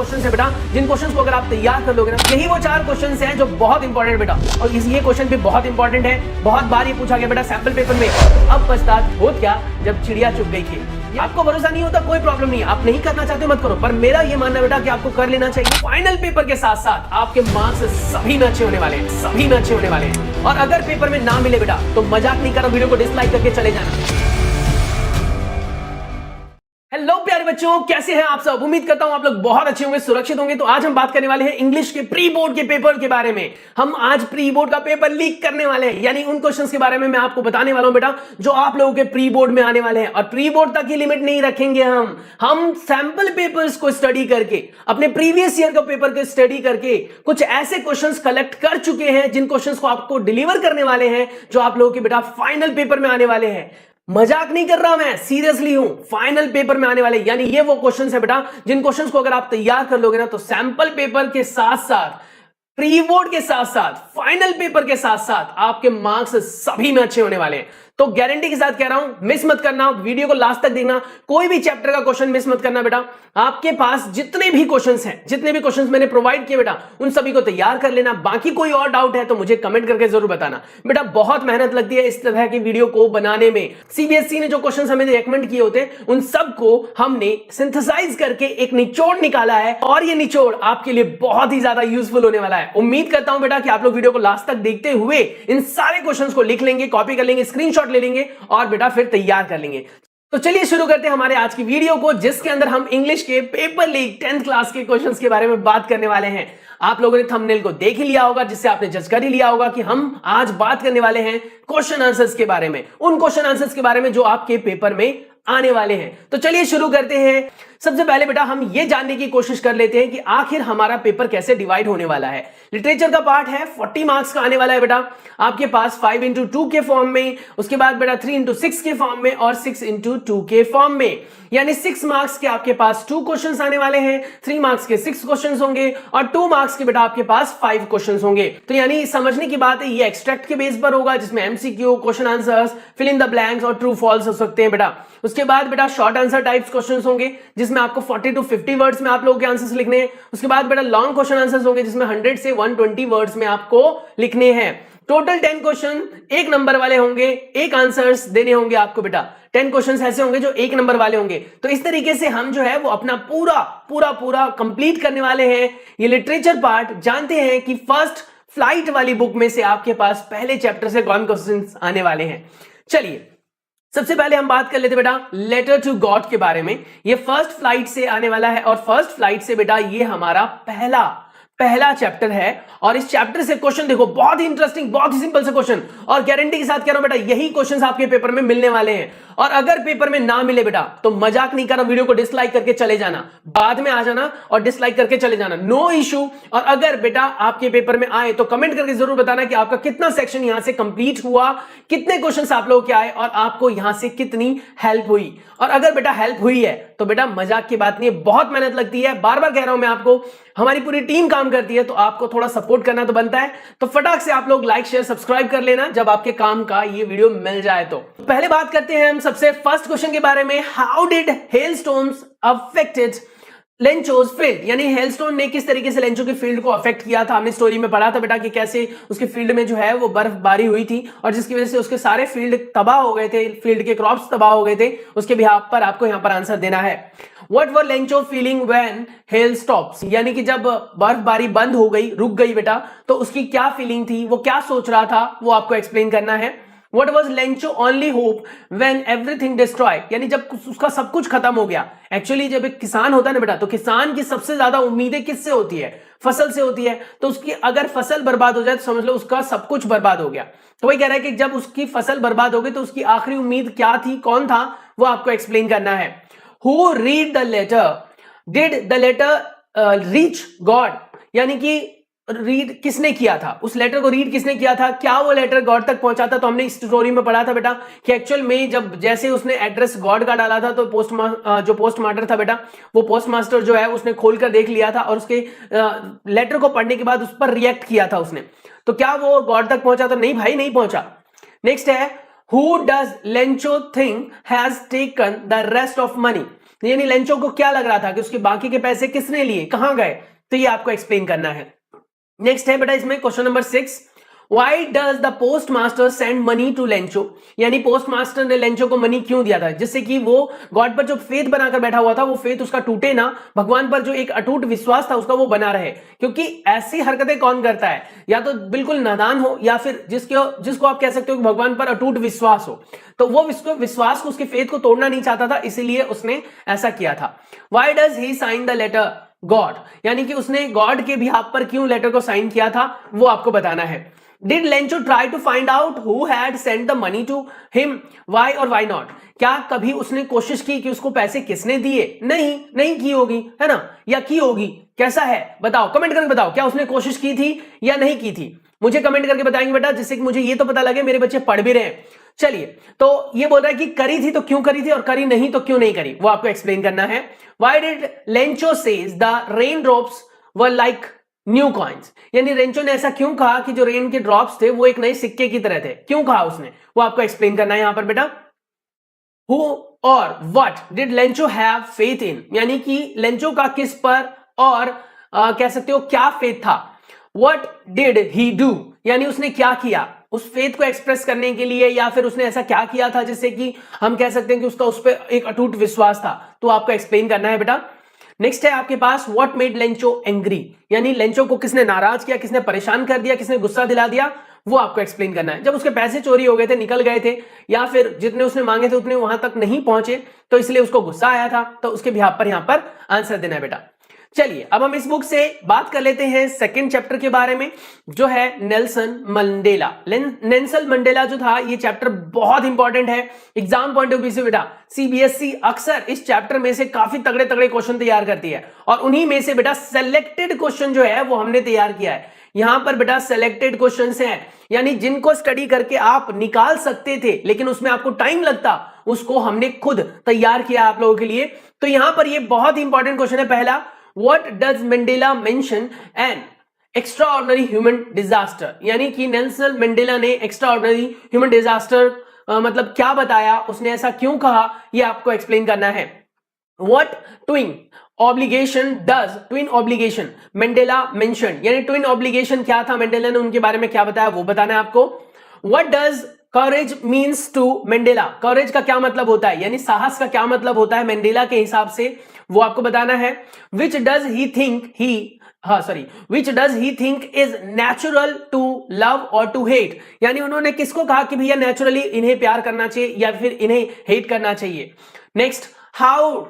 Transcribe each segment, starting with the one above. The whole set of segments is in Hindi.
क्वेश्चन है बेटा, जिन क्वेश्चन को अगर आप तैयार कर लोगे ना, यही वो 4 क्वेश्चन हैं जो बहुत इंपॉर्टेंट बेटा, और ये क्वेश्चन भी बहुत इंपॉर्टेंट है, बहुत बार ये पूछा गया बेटा सैंपल पेपर में। अब पछतात होत क्या जब चिड़िया चुग गई थी। आपको भरोसा नहीं होता कोई प्रॉब्लम नहीं, आप नहीं करना चाहते मत करो, पर मेरा ये मानना बेटा कि आपको कर लेना चाहिए। फाइनल पेपर के साथ साथ आपके मार्क्स सभी में अच्छे होने वाले हैं, सभी में अच्छे होने वाले हैं। और अगर पेपर में ना मिले बेटा तो मजाक नहीं करो, वीडियो को डिसलाइक करके चले जाना। हेलो प्यारे बच्चों, कैसे हैं आप सब? उम्मीद करता हूं आप लोग बहुत अच्छे होंगे, सुरक्षित होंगे। तो आज हम बात करने वाले हैं इंग्लिश के प्री बोर्ड के पेपर के बारे में। हम आज प्री बोर्ड का पेपर लीक करने वाले हैं, यानी उन क्वेश्चंस के बारे में मैं आपको बताने वाला हूं बेटा जो आप लोगों के प्री बोर्ड में आने वाले हैं। और प्री बोर्ड तक की लिमिट नहीं रखेंगे, हम सैंपल पेपर्स को स्टडी करके, अपने प्रीवियस ईयर का पेपर को स्टडी करके कुछ ऐसे क्वेश्चंस कलेक्ट कर चुके हैं जिन क्वेश्चंस को आपको डिलीवर करने वाले हैं जो आप लोगों के बेटा फाइनल पेपर में आने वाले हैं। मजाक नहीं कर रहा, मैं सीरियसली हूं। फाइनल पेपर में आने वाले यानी ये वो क्वेश्चंस है बेटा जिन क्वेश्चंस को अगर आप तैयार कर लोगे ना तो सैंपल पेपर के साथ साथ, प्री बोर्ड के साथ साथ, फाइनल पेपर के साथ साथ आपके मार्क्स सभी में अच्छे होने वाले हैं। तो गारंटी के साथ कह रहा हूं, मिस मत करना, वीडियो को लास्ट तक देखना, कोई भी चैप्टर का क्वेश्चन मिस मत करना बेटा। आपके पास जितने भी क्वेश्चंस हैं, जितने भी क्वेश्चंस मैंने प्रोवाइड किए बेटा, उन सभी को तैयार कर लेना। बाकी कोई और डाउट है तो मुझे कमेंट करके जरूर बताना बेटा। बहुत मेहनत लगती है इस तरह की वीडियो को बनाने में। सीबीएसई ने जो क्वेश्चंस हमें रेकमेंड किए होते हैं उन सबको हमने सिंथेसाइज करके एक निचोड़ निकाला है, और ये निचोड़ आपके लिए बहुत ही ज्यादा यूजफुल होने वाला है। उम्मीद करता हूं बेटा कि आप लोग वीडियो को लास्ट तक देखते हुए इन सारे क्वेश्चंस को लिख लेंगे, कॉपी कर लेंगे, स्क्रीनशॉट ले लेंगे और बेटा फिर तैयार कर लेंगे। तो चलिए शुरू करते हैं हमारे आज की वीडियो को, जिसके अंदर हम इंग्लिश के पेपर लीक 10th क्लास के क्वेश्चंस के बारे में बात करने वाले हैं। आप लोगों ने थंबनेल को देख ही लिया होगा, जिससे आपने जज कर ही लिया होगा कि हम आज बात करने वाले हैं क्वेश्चन आंसर्स के बारे में, उन क्वेश्चन आंसर्स के बारे में जो आपके पेपर में आने वाले हैं। तो चलिए शुरू करते हैं। सबसे पहले बेटा हम ये जानने की कोशिश कर लेते हैं कि आखिर हमारा पेपर कैसे डिवाइड होने वाला है। लिटरेचर का पार्ट है, 40 मार्क्स का आने वाला है बेटा आपके पास 5 into 2 के फॉर्म में, उसके बाद बेटा 3 into 6 के फॉर्म में और 6 into 2 के फॉर्म में। यानी 6 मार्क्स के आपके पास 2 क्वेश्चंस आने वाले हैं, 3 मार्क्स के 6 क्वेश्चंस होंगे और 2 मार्क्स के बेटा आपके पास 5 क्वेश्चंस होंगे। तो यानी समझने की बात है, ये एक्सट्रैक्ट के बेस पर होगा, जिसमें MCQ, question answers, fill in the blanks और ट्रू फॉल्स हो सकते हैं बेटा। उसके बाद बेटा शॉर्ट आंसर टाइप्स क्वेश्चंस होंगे, जिसमें आपको 40 to 50 वर्ड्स में आप लोगों के आंसर्स लिखने हैं। उसके बाद बेटा लॉन्ग क्वेश्चन आंसर्स होंगे, जिसमें 100 से 120 वर्ड्स में आपको लिखने हैं। टोटल 10 क्वेश्चन 1 नंबर वाले होंगे, 1 आंसर्स देने होंगे आपको बेटा। 10 क्वेश्चंस ऐसे होंगे जो 1 नंबर वाले होंगे। तो इस तरीके से हम जो है वो अपना पूरा कंप्लीट करने वाले हैं ये लिटरेचर पार्ट। जानते हैं कि फर्स्ट फ्लाइट वाली बुक में से आपके पास पहले चैप्टर से कौन क्वेश्चंस आने वाले हैं। चलिए सबसे पहले हम बात कर लेते बेटा लेटर टू गॉड के बारे में। ये फर्स्ट फ्लाइट से आने वाला है, और फर्स्ट फ्लाइट से बेटा ये हमारा पहला चैप्टर है। और इस चैप्टर से क्वेश्चन देखो, बहुत ही इंटरेस्टिंग, बहुत ही सिंपल से क्वेश्चन, और गारंटी के साथ कह रहा हूं बेटा यही क्वेश्चंस आपके पेपर में मिलने वाले हैं। और अगर पेपर में ना मिले बेटा तो मजाक नहीं कर रहा, वीडियो को डिसलाइक करके चले जाना, बाद में आ जाना और डिसलाइक करके चले जाना, नो इशू। और अगर बेटा आपके पेपर में आए तो कमेंट करके जरूर बताना कि आपका कितना सेक्शन यहां से कंप्लीट हुआ, कितने क्वेश्चंस आप लोगों के आए और आपको यहां से कितनी हेल्प हुई। और अगर बेटा हेल्प हुई है तो बेटा मजाक की बात नहीं है, बहुत मेहनत लगती है, बार बार कह रहा हूं मैं आपको, हमारी पूरी टीम काम करती है, तो आपको थोड़ा सपोर्ट करना तो बनता है। तो फटाक से आप लोग लाइक शेयर सब्सक्राइब कर लेना जब आपके काम का ये वीडियो मिल जाए। तो पहले बात करते हैं हम सबसे फर्स्ट क्वेश्चन के बारे में। How did hailstorms affected Lencho's field, यानी हेलस्टोन ने किस तरीके से लेंचो की फील्ड को अफेक्ट किया था। हमने स्टोरी में पढ़ा था बेटा कि कैसे उसके फील्ड में जो है वो बर्फबारी हुई थी और जिसकी वजह से उसके सारे फील्ड तबाह हो गए थे, फील्ड के क्रॉप्स तबाह हो गए थे। उसके बिहाफ पर आपको यहां पर आंसर देना है। What were Lencho feeling when hello stops, यानी कि जब बर्फबारी बंद हो गई, रुक गई बेटा, तो उसकी क्या फीलिंग थी, वो क्या सोच रहा था, वो आपको एक्सप्लेन करना है। What was Lencho only hope when everything destroyed, यानी जब उसका सब कुछ खत्म हो गया। एक्चुअली जब एक किसान होता है ना बेटा, तो किसान की सबसे ज्यादा उम्मीदें किससे होती है? फसल से होती है। तो उसकी अगर फसल बर्बाद हो जाए तो समझ लो उसका सब कुछ बर्बाद हो गया। तो वही कह रहा है कि जब उसकी फसल बर्बाद हो गई तो उसकी आखिरी उम्मीद क्या थी, कौन था, वो आपको एक्सप्लेन करना है। Who read the letter? Did the letter reach God, यानी कि रीड किसने किया था, उस लेटर को रीड किसने किया था, क्या वो लेटर गॉड तक पहुंचा था। तो हमने इस स्टोरी में पढ़ा था बेटा कि एक्चुअल में जब जैसे उसने एड्रेस गॉड का डाला था तो जो पोस्ट मास्टर था बेटा, वो पोस्ट मास्टर जो है उसने खोलकर देख लिया था और उसके लेटर को पढ़ने के बाद उस पर रिएक्ट किया था उसने। तो क्या वो गॉड तक पहुंचा? तो नहीं भाई, नहीं पहुंचा। नेक्स्ट है, who does Lencho think has taken the rest of money, यानी लेंचो को क्या लग रहा था कि उसके बाकी के पैसे किसने लिए, कहां गए, तो ये आपको एक्सप्लेन करना है। नेक्स्ट है बेटा इसमें question number 6, Why does the postmaster send money to Lencho, यानी पोस्टमास्टर ने लेंचो को मनी क्यों दिया था, जिससे कि वो गॉड पर जो फेथ बनाकर बैठा हुआ था वो फेथ उसका टूटे ना, भगवान पर जो एक अटूट विश्वास था उसका वो बना रहे। क्योंकि ऐसी हरकतें कौन करता है, या तो बिल्कुल नादान हो या फिर जिसको आप कह सकते हो कि भगवान पर अटूट विश्वास हो, तो वो विश्वास को, उसके फेथ को तोड़ना नहीं चाहता था, इसीलिए उसने ऐसा किया था। Why does he sign the letter God, यानी कि उसने गॉड के बिहाफ पर क्यों लेटर को साइन किया था वो आपको बताना है। Did Lencho try to find out who had sent the money to him? Why or why not? क्या कभी उसने कोशिश की कि उसको पैसे किसने दिए? नहीं की होगी, है ना, या की होगी, कैसा है बताओ, कमेंट करके बताओ, क्या उसने कोशिश की थी या नहीं की थी, मुझे कमेंट करके बताएंगे बेटा, जिससे कि मुझे ये तो पता लगे मेरे बच्चे पढ़ भी रहे हैं। चलिए, तो ये बोल रहा है कि करी थी तो क्यों करी थी और करी नहीं तो क्यों नहीं करी, वो आपको एक्सप्लेन करना है। Why did Lencho says the raindrops were like new coins, यानी रेंचो ने ऐसा क्यों कहा कि जो रेन के ड्रॉप्स थे वो एक नए सिक्के की तरह थे, क्यों कहा उसने, वो आपको एक्सप्लेन करना है यहां पर बेटा। हु और what did Lencho have faith in, यानी कि लेंचो का किस पर और कह सकते हो क्या फेथ था। व्हाट डिड ही डू, यानी उसने क्या किया उस फेथ को एक्सप्रेस करने के लिए, या फिर उसने ऐसा क्या किया था जिससे कि हम कह सकते हैं कि उसका उस पर एक अटूट विश्वास था, तो आपको एक्सप्लेन करना है बेटा। नेक्स्ट है आपके पास व्हाट मेड लेंचो एंग्री, यानी लेंचो को किसने नाराज किया, किसने परेशान कर दिया, किसने गुस्सा दिला दिया, वो आपको एक्सप्लेन करना है। जब उसके पैसे चोरी हो गए थे, निकल गए थे, या फिर जितने उसने मांगे थे उतने वहां तक नहीं पहुंचे, तो इसलिए उसको गुस्सा आया था, तो उसके बिहाफ पर यहां पर आंसर देना है बेटा। चलिए अब हम इस बुक से बात कर लेते हैं सेकंड चैप्टर के बारे में, जो है नेल्सन मंडेला। नेल्सन मंडेला जो था, ये चैप्टर बहुत इंपॉर्टेंट है एग्जाम पॉइंट ऑफ व्यू से बेटा। सीबीएसई अक्सर इस चैप्टर में से काफी तगड़े तगड़े क्वेश्चन तैयार करती है, और उन्हीं में से बेटा सेलेक्टेड क्वेश्चन जो है वो हमने तैयार किया है। यहां पर बेटा सेलेक्टेड क्वेश्चंस हैं, यानी जिनको स्टडी करके आप निकाल सकते थे लेकिन उसमें आपको टाइम लगता, उसको हमने खुद तैयार किया आप लोगों के लिए। तो यहां पर ये बहुत इंपॉर्टेंट क्वेश्चन है पहला, What does Mandela mention an extraordinary human disaster, यानी कि नेल्सन मंडेला ने extraordinary human disaster मतलब क्या बताया, उसने ऐसा क्यों कहा, ये आपको एक्सप्लेन करना है। What twin obligation does twin obligation Mandela mentioned, यानी ट्विन ऑब्लिगेशन क्या था, मंडेला ने उनके बारे में क्या बताया, वो बताना है आपको। What does courage means to Mandela, courage का क्या मतलब होता है, यानी साहस का क्या मतलब होता है मंडेला के हिसाब से, वो आपको बताना है। which does he think is natural to love or to hate, यानी उन्होंने किसको कहा कि भैया नेचुरली इन्हें प्यार करना चाहिए या फिर इन्हें हेट करना चाहिए। Next, how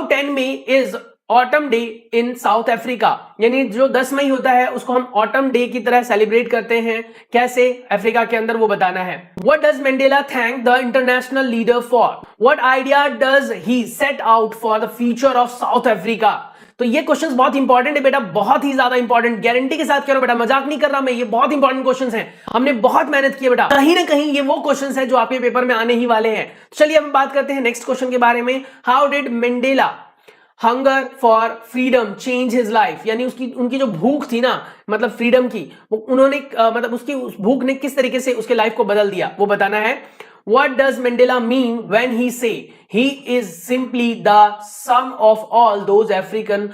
10 May is autumn day in south Africa, यानी जो 10 मई होता है उसको हम ऑटम डे की तरह सेलिब्रेट करते हैं, कैसे, अफ्रीका के अंदर, वो बताना है। What does Mandela thank the international leader for? What idea does he set out for the future of South Africa? तो ये क्वेश्चंस बहुत इंपॉर्टेंट है बेटा, बहुत ही ज्यादा इंपॉर्टेंट, गारंटी के साथ कह रहा हूं बेटा, मजाक नहीं कर रहा मैं, ये बहुत इंपॉर्टेंट क्वेश्चंस हैं, हमने बहुत मेहनत की है बेटा, कहीं ना कहीं ये वो क्वेश्चंस हैं जो आपके पेपर में आने ही वाले हैं। चलिए हम बात करते हैं नेक्स्ट क्वेश्चन के बारे में। How did Mandela hunger for freedom change his life, यानी उनकी जो भूख थी ना, मतलब फ्रीडम की, उन्होंने मतलब उस भूख ने किस तरीके से उसके लाइफ को बदल दिया, वो बताना है। What does Mandela mean when he say he is simply the sum of all those African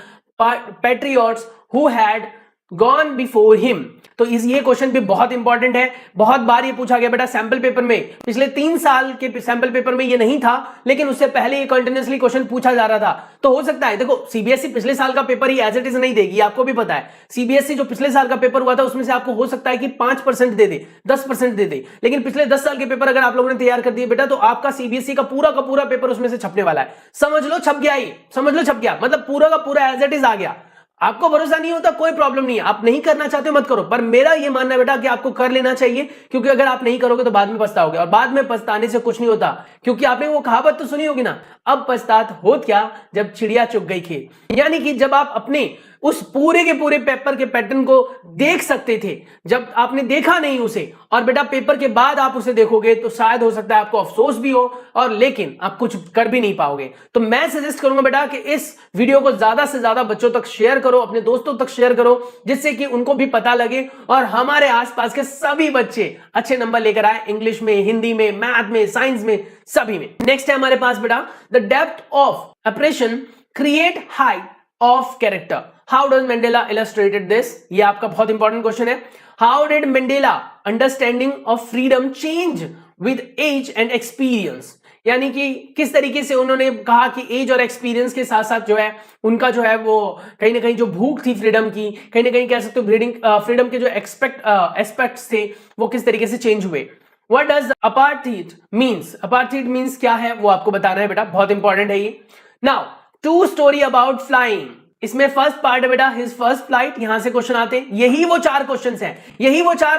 patriots who had gone before him? तो ये क्वेश्चन भी बहुत इंपॉर्टेंट है, बहुत बार ये पूछा गया बेटा सैंपल पेपर में, पिछले 3 साल के सैंपल पेपर में ये नहीं था, लेकिन उससे पहले ये कंटिन्यूअसली क्वेश्चन पूछा जा रहा था। तो हो सकता है, देखो सीबीएसई पिछले साल का पेपर ही एज इट इज नहीं देगी, आपको भी पता है। सीबीएसई जो पिछले साल का पेपर हुआ था उसमें से आपको हो सकता है कि 5% दे दे, 10% दे दे, लेकिन पिछले 10 साल के पेपर अगर आप लोगों ने तैयार कर दिए बेटा, तो आपका सीबीएसई का पूरा पेपर उसमें से छपने वाला है। समझ लो छप गया, ही समझ लो छप गया, मतलब पूरा का पूरा एज इट इज आ गया। आपको भरोसा नहीं होता कोई प्रॉब्लम नहीं है, आप नहीं करना चाहते मत करो, पर मेरा ये मानना है बेटा कि आपको कर लेना चाहिए, क्योंकि अगर आप नहीं करोगे तो बाद में पछताओगे, और बाद में पछताने से कुछ नहीं होता, क्योंकि आपने वो कहावत तो सुनी होगी ना, अब पछतात होत क्या जब चिड़िया चुग गई खेत, यानी कि जब आप अपने उस पूरे के पूरे पेपर के पैटर्न को देख सकते थे जब आपने देखा नहीं उसे, और बेटा पेपर के बाद आप उसे देखोगे तो शायद हो सकता है आपको अफसोस भी हो, और लेकिन आप कुछ कर भी नहीं पाओगे। तो मैं सजेस्ट करूंगा बेटा कि इस वीडियो को ज्यादा से ज्यादा बच्चों तक शेयर करो, अपने दोस्तों तक शेयर करो, जिससे कि उनको भी पता लगे और हमारे आसपास के सभी बच्चे अच्छे नंबर लेकर आए, इंग्लिश में, हिंदी में, मैथ में, साइंस में, सभी में। नेक्स्ट है हमारे पास बेटा, the depth of operation create height of character, how does Mandela illustrated this. ये आपका बहुत इंपॉर्टेंट क्वेश्चन है। How did Mandela understanding of freedom change with age and experience, यानी कि किस तरीके से उन्होंने कहा कि एज और एक्सपीरियंस के साथ साथ जो है उनका जो है वो कहीं ना कहीं जो भूख थी फ्रीडम की, कहीं ना कहीं कह सकते हो फ्रीडम के जो एस्पेक्ट्स थे वो किस तरीके से चेंज हुए। What does apartheid means, apartheid means क्या है वो आपको बताना है बेटा, बहुत इंपॉर्टेंट है ये। Now two story about flying, इसमें फर्स्ट पार्ट है बेटा हिज फर्स्ट फ्लाइट, यहां से क्वेश्चन आते हैं। यही वो चार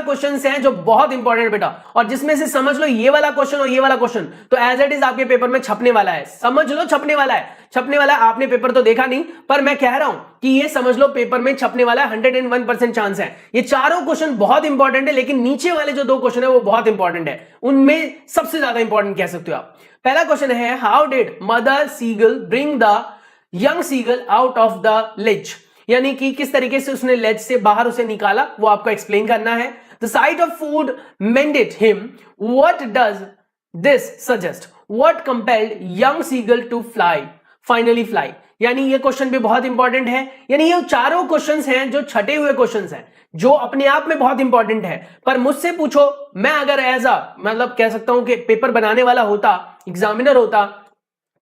क्वेश्चंस हैं जो बहुत इंपॉर्टेंट बेटा, और जिसमें से समझ लो ये वाला क्वेश्चन और ये वाला क्वेश्चन तो एज इट इज आपके पेपर में छपने वाला है। समझ लो छपने वाला है। आपने पेपर तो देखा नहीं, पर मैं कह रहा हूं कि ये समझ लो पेपर में छपने वाला है, 101% चांस है। ये चारों क्वेश्चन बहुत इंपॉर्टेंट है, लेकिन नीचे वाले जो दो क्वेश्चन है वो बहुत इंपॉर्टेंट है, उनमें सबसे ज्यादा इंपॉर्टेंट कह सकते हो आप। पहला क्वेश्चन है, how did mother seagull bring the young seagull out of the ledge, यानी कि किस तरीके से उसने लेज से बाहर उसे निकाला, वो आपको एक्सप्लेन करना है। The sight of food maddened him, what does this suggest, what compelled young seagull to fly, finally fly, यानी ये क्वेश्चन भी बहुत इंपॉर्टेंट है। यानी ये चारों क्वेश्चंस हैं जो छटे हुए क्वेश्चंस हैं, जो अपने आप में बहुत इंपॉर्टेंट है। पर मुझसे पूछो, मैं अगर एज अ मतलब कह सकता हूं कि पेपर बनाने वाला होता, एग्जामिनर होता,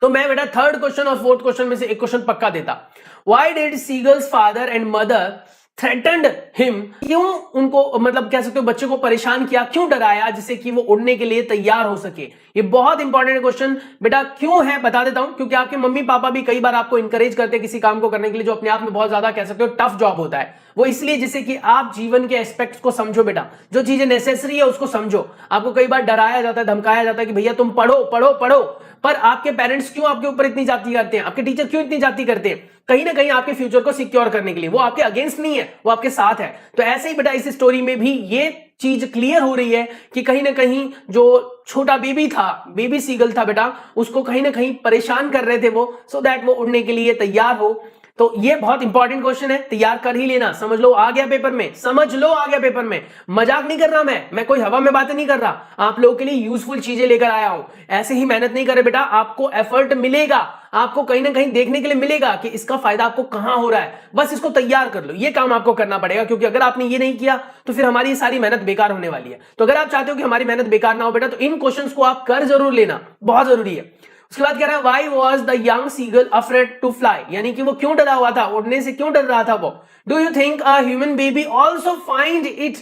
तो मैं बेटा थर्ड क्वेश्चन और फोर्थ क्वेश्चन में से एक क्वेश्चन पक्का देता। Why did seagulls father and mother threatened him, क्यों उनको मतलब कह सकते हो बच्चे को परेशान किया, क्यों डराया, जिससे कि वो उड़ने के लिए तैयार हो सके। ये बहुत इंपॉर्टेंट क्वेश्चन बेटा क्यों है बता देता हूं, क्योंकि आपके मम्मी पापा भी कई बार आपको इंकरेज करते हैं किसी काम को करने के लिए जो अपने आप में बहुत ज्यादा कह सकते हो टफ जॉब होता है। वो इसलिए जिससे कि आप जीवन के एस्पेक्ट्स को समझो बेटा, जो चीजें नेसेसरी है उसको समझो। आपको कई बार डराया जाता है, धमकाया जाता है कि भैया तुम पढ़ो पढ़ो पढ़ो, पर आपके पेरेंट्स क्यों आपके ऊपर इतनी जाती करते हैं, आपके टीचर क्यों इतनी जाती करते हैं, कहीं ना कहीं आपके फ्यूचर को सिक्योर करने के लिए। वो आपके अगेंस्ट नहीं है, वो आपके साथ है। तो ऐसे ही बेटा इस स्टोरी में भी ये चीज क्लियर हो रही है कि कहीं ना कहीं जो छोटा बेबी था, बेबी सीगल था बेटा, उसको कहीं ना कहीं परेशान कर रहे थे वो, सो दैट वो उड़ने के लिए तैयार हो। तो ये बहुत इंपॉर्टेंट क्वेश्चन है, तैयार कर ही लेना। समझ लो आ गया पेपर में, समझ लो आ गया पेपर में। मजाक नहीं कर रहा मैं कोई हवा में बातें नहीं कर रहा, आप लोगों के लिए यूजफुल चीजें लेकर आया हूं। ऐसे ही मेहनत नहीं करे बेटा, आपको एफर्ट मिलेगा, आपको कहीं ना कहीं देखने के लिए मिलेगा कि इसका फायदा आपको कहां हो रहा है। बस इसको तैयार कर लो, ये काम आपको करना पड़ेगा, क्योंकि अगर आपने ये नहीं किया तो फिर हमारी सारी मेहनत बेकार होने वाली है। तो अगर आप चाहते हो कि हमारी मेहनत बेकार ना हो बेटा, तो इन क्वेश्चंस को आप कर जरूर लेना, बहुत जरूरी है। उसके बाद कह रहा है, why was the young seagull afraid to fly, यानी कि वो क्यों डरा हुआ था, उड़ने से क्यों डर रहा था वो। Do you think a human baby also find it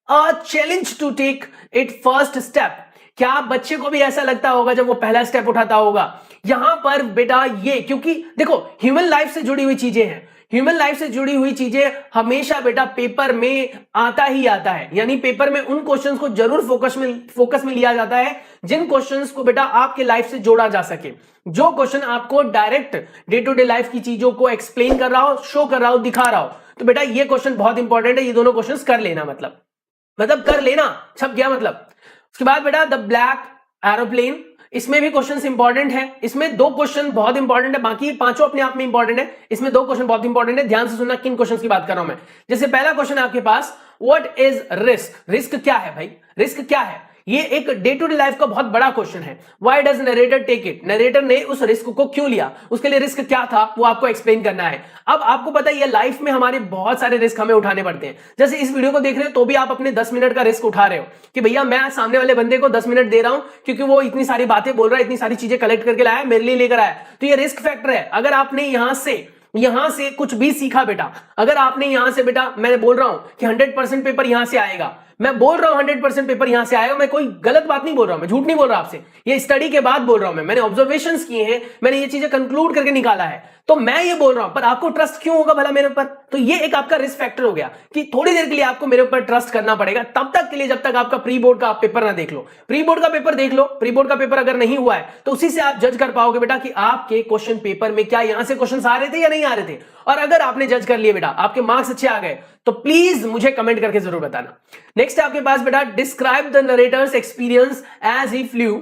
a challenge to take it first step, क्या बच्चे को भी ऐसा लगता होगा जब वो पहला स्टेप उठाता होगा। यहां पर बेटा ये, क्योंकि देखो ह्यूमन लाइफ से जुड़ी हुई चीजें हैं, ह्यूमन लाइफ से जुड़ी हुई चीजें हमेशा बेटा पेपर में आता ही आता है। यानी पेपर में उन क्वेश्चंस को जरूर फोकस में लिया जाता है जिन क्वेश्चंस को बेटा आपके लाइफ से जोड़ा जा सके, जो क्वेश्चन आपको direct day to day life की चीजों को एक्सप्लेन कर रहा हो, शो कर रहा हो, दिखा रहा हो। तो बेटा ये क्वेश्चन बहुत इंपॉर्टेंट है, ये दोनों क्वेश्चन कर लेना, मतलब कर लेना, छप गया मतलब। उसके बाद बेटा द ब्लैक एरोप्लेन, इसमें भी क्वेश्चंस इंपॉर्टेंट है। इसमें दो क्वेश्चन बहुत इंपॉर्टेंट है, बाकी पांचों अपने आप में इंपॉर्टेंट है, इसमें दो क्वेश्चन बहुत इंपॉर्टेंट है। ध्यान से सुनना किन क्वेश्चंस की बात कर रहा हूं मैं। जैसे पहला क्वेश्चन है आपके पास, व्हाट इज रिस्क, रिस्क क्या है भाई, रिस्क क्या है। ये एक डे टू डे लाइफ का बहुत बड़ा क्वेश्चन है। Why does narrator take it, narrator ने उस रिस्क को क्यों लिया, उसके लिए रिस्क क्या था वो आपको एक्सप्लेन करना है। अब आपको पता है ये लाइफ में हमारे बहुत सारे रिस्क हमें उठाने पड़ते हैं। जैसे इस वीडियो को देख रहे हो तो भी आप अपने 10 मिनट का रिस्क उठा रहे हो कि भैया मैं सामने वाले बंदे को 10 मिनट दे रहा हूं क्योंकि वो इतनी सारी बातें बोल रहा है, इतनी सारी चीजें कलेक्ट करके लाया, मेरे लिए लेकर आया। तो ये रिस्क फैक्टर है। अगर आपने यहां से कुछ भी सीखा बेटा, अगर आपने यहां से बेटा, मैं बोल रहा हूं कि 100% पेपर यहां से आएगा, मैं बोल रहा हूं 100% पेपर यहां से आएगा, मैं कोई गलत बात नहीं बोल रहा हूं, मैं झूठ नहीं बोल रहा आपसे, ये स्टडी के बाद बोल रहा हूं, मैंने ऑब्जर्वेशंस किए हैं, मैंने ये चीजें कंक्लूड करके निकाला है, तो मैं ये बोल रहा हूं। पर आपको ट्रस्ट क्यों होगा भला मेरे ऊपर? तो ये एक आपका रिस्क फैक्टर हो गया कि थोड़ी देर के लिए आपको मेरे ऊपर ट्रस्ट करना पड़ेगा, तब तक के लिए जब तक आपका प्री बोर्ड का आप पेपर ना देख लो। प्री बोर्ड का पेपर देख लो, प्री बोर्ड का पेपर अगर नहीं हुआ है तो उसी से आप जज कर पाओगे बेटा कि आपके क्वेश्चन पेपर में क्या यहां से क्वेश्चन आ रहे थे या नहीं आ रहे थे। और अगर आपने जज कर लिए बेटा, आपके मार्क्स अच्छे आ गए, तो प्लीज मुझे कमेंट करके जरूर बताना। नेक्स्ट है आपके पास बेटा, describe the narrator's experience as he flew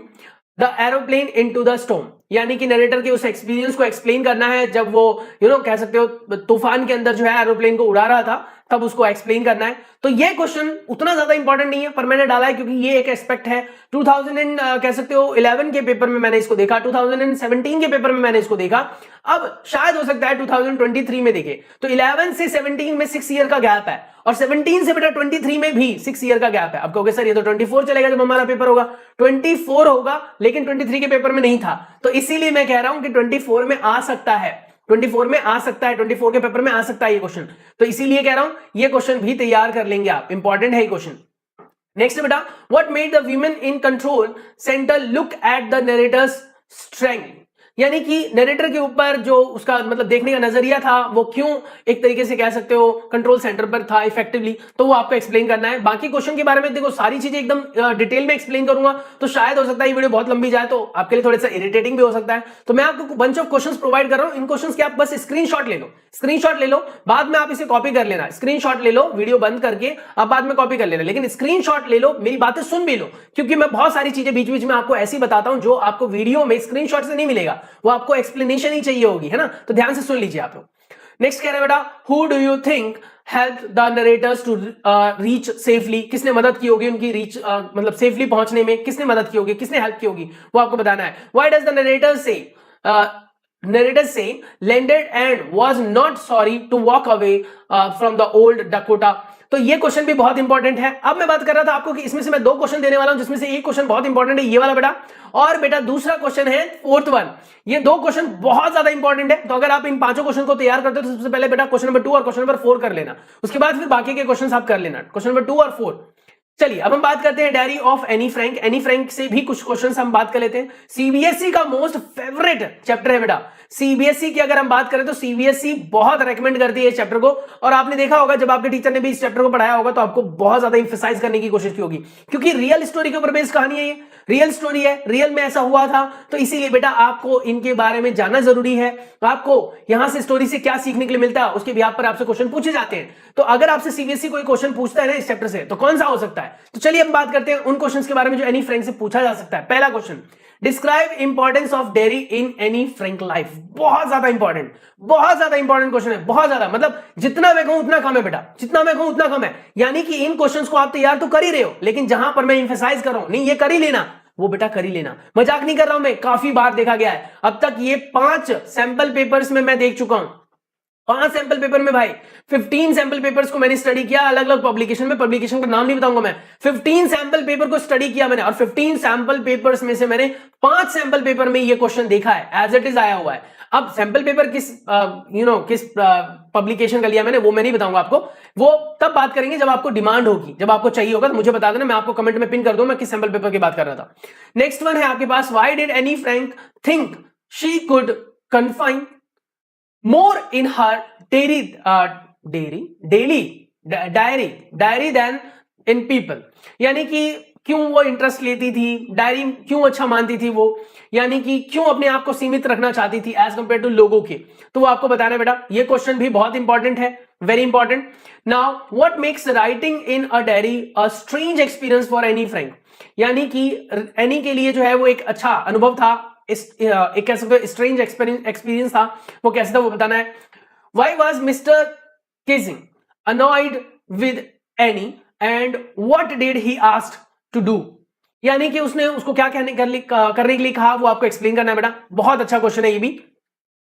the aeroplane into the storm. यानी कि नरेटर के उस एक्सपीरियंस को एक्सप्लेन करना है जब वो कह सकते हो तूफान के अंदर जो है एरोप्लेन को उड़ा रहा था, तब उसको एक्सप्लेन करना है। तो ये क्वेश्चन उतना ज्यादा इंपॉर्टेंट नहीं है, पर मैंने डाला है क्योंकि ये एक एस्पेक्ट है। 2011 के पेपर में मैंने इसको देखा, 2017 के पेपर में मैंने इसको देखा, अब शायद हो सकता है 2023 में देखे। तो 11 से 17 में 6 ईयर का गैप है, और 17 से बेटा 23 में भी 6 ईयर का गैप है। अब कहोगे सर ये तो 24 चलेगा जब हमारा पेपर होगा, 24 होगा, लेकिन 23 के पेपर में नहीं था, तो इसीलिए मैं कह रहा हूं कि 24 में आ सकता है, 24 में आ सकता है, 24 के पेपर में आ सकता है ये क्वेश्चन। तो इसीलिए कह रहा हूं ये क्वेश्चन भी तैयार कर लेंगे आप, इंपॉर्टेंट है ये क्वेश्चन। नेक्स्ट बेटा, what made the women in control centre look at the narrator's strength. यानी कि नरेटर के ऊपर जो उसका मतलब देखने का नजरिया था, वो क्यों एक तरीके से कह सकते हो कंट्रोल सेंटर पर था इफेक्टिवली, तो वो आपको एक्सप्लेन करना है। बाकी क्वेश्चन के बारे में देखो सारी चीजें एकदम डिटेल में एक्सप्लेन करूंगा, तो शायद हो सकता है ये वीडियो बहुत लंबी जाए, तो आपके लिए थोड़ा सा इरिटेटिंग भी हो सकता है। तो मैं आपको बंच ऑफ क्वेश्चंस प्रोवाइड कर रहा हूं, इन क्वेश्चंस के आप बस स्क्रीनशॉट ले लो, स्क्रीनशॉट ले लो, बाद में आप इसे कॉपी कर लेना। स्क्रीनशॉट ले लो, वीडियो बंद करके आप बाद में कॉपी कर लेना, लेकिन स्क्रीनशॉट ले लो, मेरी बातें सुन भी लो, क्योंकि मैं बहुत सारी चीजें बीच बीच में आपको ऐसी बताता हूं जो आपको वीडियो में स्क्रीनशॉट से नहीं मिलेगा, वो आपको एक्सप्लेनेशन ही चाहिए होगी, है ना। तो ध्यान से सुन लीजिए आप लोग। नेक्स्ट कह रहे हैं बेटा, who do you think help the narrator's to reach safely. किसने मदद की होगी उनकी रीच मतलब सेफली पहुंचने में, किसने मदद की होगी, किसने हेल्प की होगी, वो आपको बताना है। Why does the narrator say landed and was not sorry to walk away from the old Dakota। तो ये क्वेश्चन भी बहुत इंपॉर्टेंट है। अब मैं बात कर रहा था आपको कि इसमें से मैं 2 क्वेश्चन देने वाला हूं, जिसमें से एक क्वेश्चन बहुत इंपॉर्टेंट है, ये वाला बेटा, और बेटा दूसरा क्वेश्चन है 4th वन। ये 2 क्वेश्चन बहुत ज्यादा इंपॉर्टेंट है, तो अगर आप इन 5 क्वेश्चन को तैयार करते हो तो सबसे पहले बेटा क्वेश्चन नंबर 2 और क्वेश्चन नंबर 4 कर लेना, उसके बाद फिर बाकी के क्वेश्चन आप कर लेना, क्वेश्चन नंबर 2 और 4। चलिए अब हम बात करते हैं diary of Anne Frank. Anne Frank से भी कुछ क्वेश्चंस हम बात कर लेते हैं। सीबीएसई का मोस्ट फेवरेट चैप्टर है बेटा। सीबीएसई की अगर हम बात करें तो सीबीएसई बहुत रेकमेंड करती है इस चैप्टर को, और आपने देखा होगा जब आपके टीचर ने भी इस चैप्टर को पढ़ाया होगा तो आपको बहुत ज्यादा इंफेसाइज करने की कोशिश की होगी, क्योंकि रियल स्टोरी के ऊपर बेस्ड कहानी है, ये रियल स्टोरी है, रियल में ऐसा हुआ था, तो इसीलिए बेटा आपको इनके बारे में जानना जरूरी है। आपको यहां से स्टोरी से क्या सीखने के लिए मिलता है, उसके बिहाफ पर आपसे क्वेश्चन पूछे जाते हैं। तो अगर आपसे सीबीएसई कोई क्वेश्चन पूछता है ना इस चैप्टर से, तो कौन सा हो सकता है? तो चलिए हम बात करते हैं उन क्वेश्चंस के बारे में जो एनी फ्रैंक से पूछा जा सकता है। पहला question, describe importance of dairy in Anne Frank life. बहुत ज्यादा इंपॉर्टेंट क्वेश्चन है, बहुत ज्यादा, मतलब जितना मैं कहूं उतना कम है बेटा, जितना मैं कहूं उतना कम है। यानी कि इन क्वेश्चंस को आप तैयार तो कर ही रहे हो, लेकिन जहां पर मैं इंफेसाइज कर रहा हूं, नहीं ये कर ही लेना, वो बेटा कर ही लेना। मजाक नहीं कर रहा हूं मैं, काफी बार देखा गया है। अब तक ये 5 सैंपल पेपर्स में मैं देख चुका हूं, 5 सैंपल पेपर में भाई 15 सैंपल पेपर्स को मैंने स्टडी किया अलग अलग पब्लिकेशन में, पब्लिकेशन का नाम नहीं बताऊंगा मैं। 15 सैंपल पेपर को स्टडी किया मैंने, और 15 सैंपल पेपर्स में से मैंने 5 सैंपल पेपर में ये क्वेश्चन देखा है, एज इट इज आया हुआ है। अब सैंपल पेपर किस किस पब्लिकेशन का लिया मैंने, वो मैं नहीं बताऊंगा आपको, वो तब बात करेंगे जब आपको डिमांड होगी, जब आपको चाहिए होगा तो मुझे बता देना, मैं आपको कमेंट में पिन कर दूं मैं किस सैंपल पेपर की बात कर रहा था। नेक्स्ट वन है आपके पास, why did Anne Frank think she could confine more in her diary than in people। यानी कि क्यों वो इंटरेस्ट लेती थी, डायरी क्यों अच्छा मानती थी वो, यानी कि क्यों अपने आप को सीमित रखना चाहती थी एज कंपेयर टू लोगों के, तो वो आपको बताना बेटा। ये क्वेश्चन भी बहुत इंपॉर्टेंट है, very important. Now what makes writing in a diary a strange experience for Anne Frank. यानी कि एनी के लिए जो है वो एक अच्छा अनुभव था, एक कह सकते हो स्ट्रेंज एक्सपीरियंस था, वो कैसे था वो बताना है। Why was Mr Keesing annoyed with Anne and what did he asked to do. यानी कि उसने उसको क्या करने के लिए कहा, वो आपको एक्सप्लेन करना है बेटा। बहुत अच्छा क्वेश्चन है ये भी।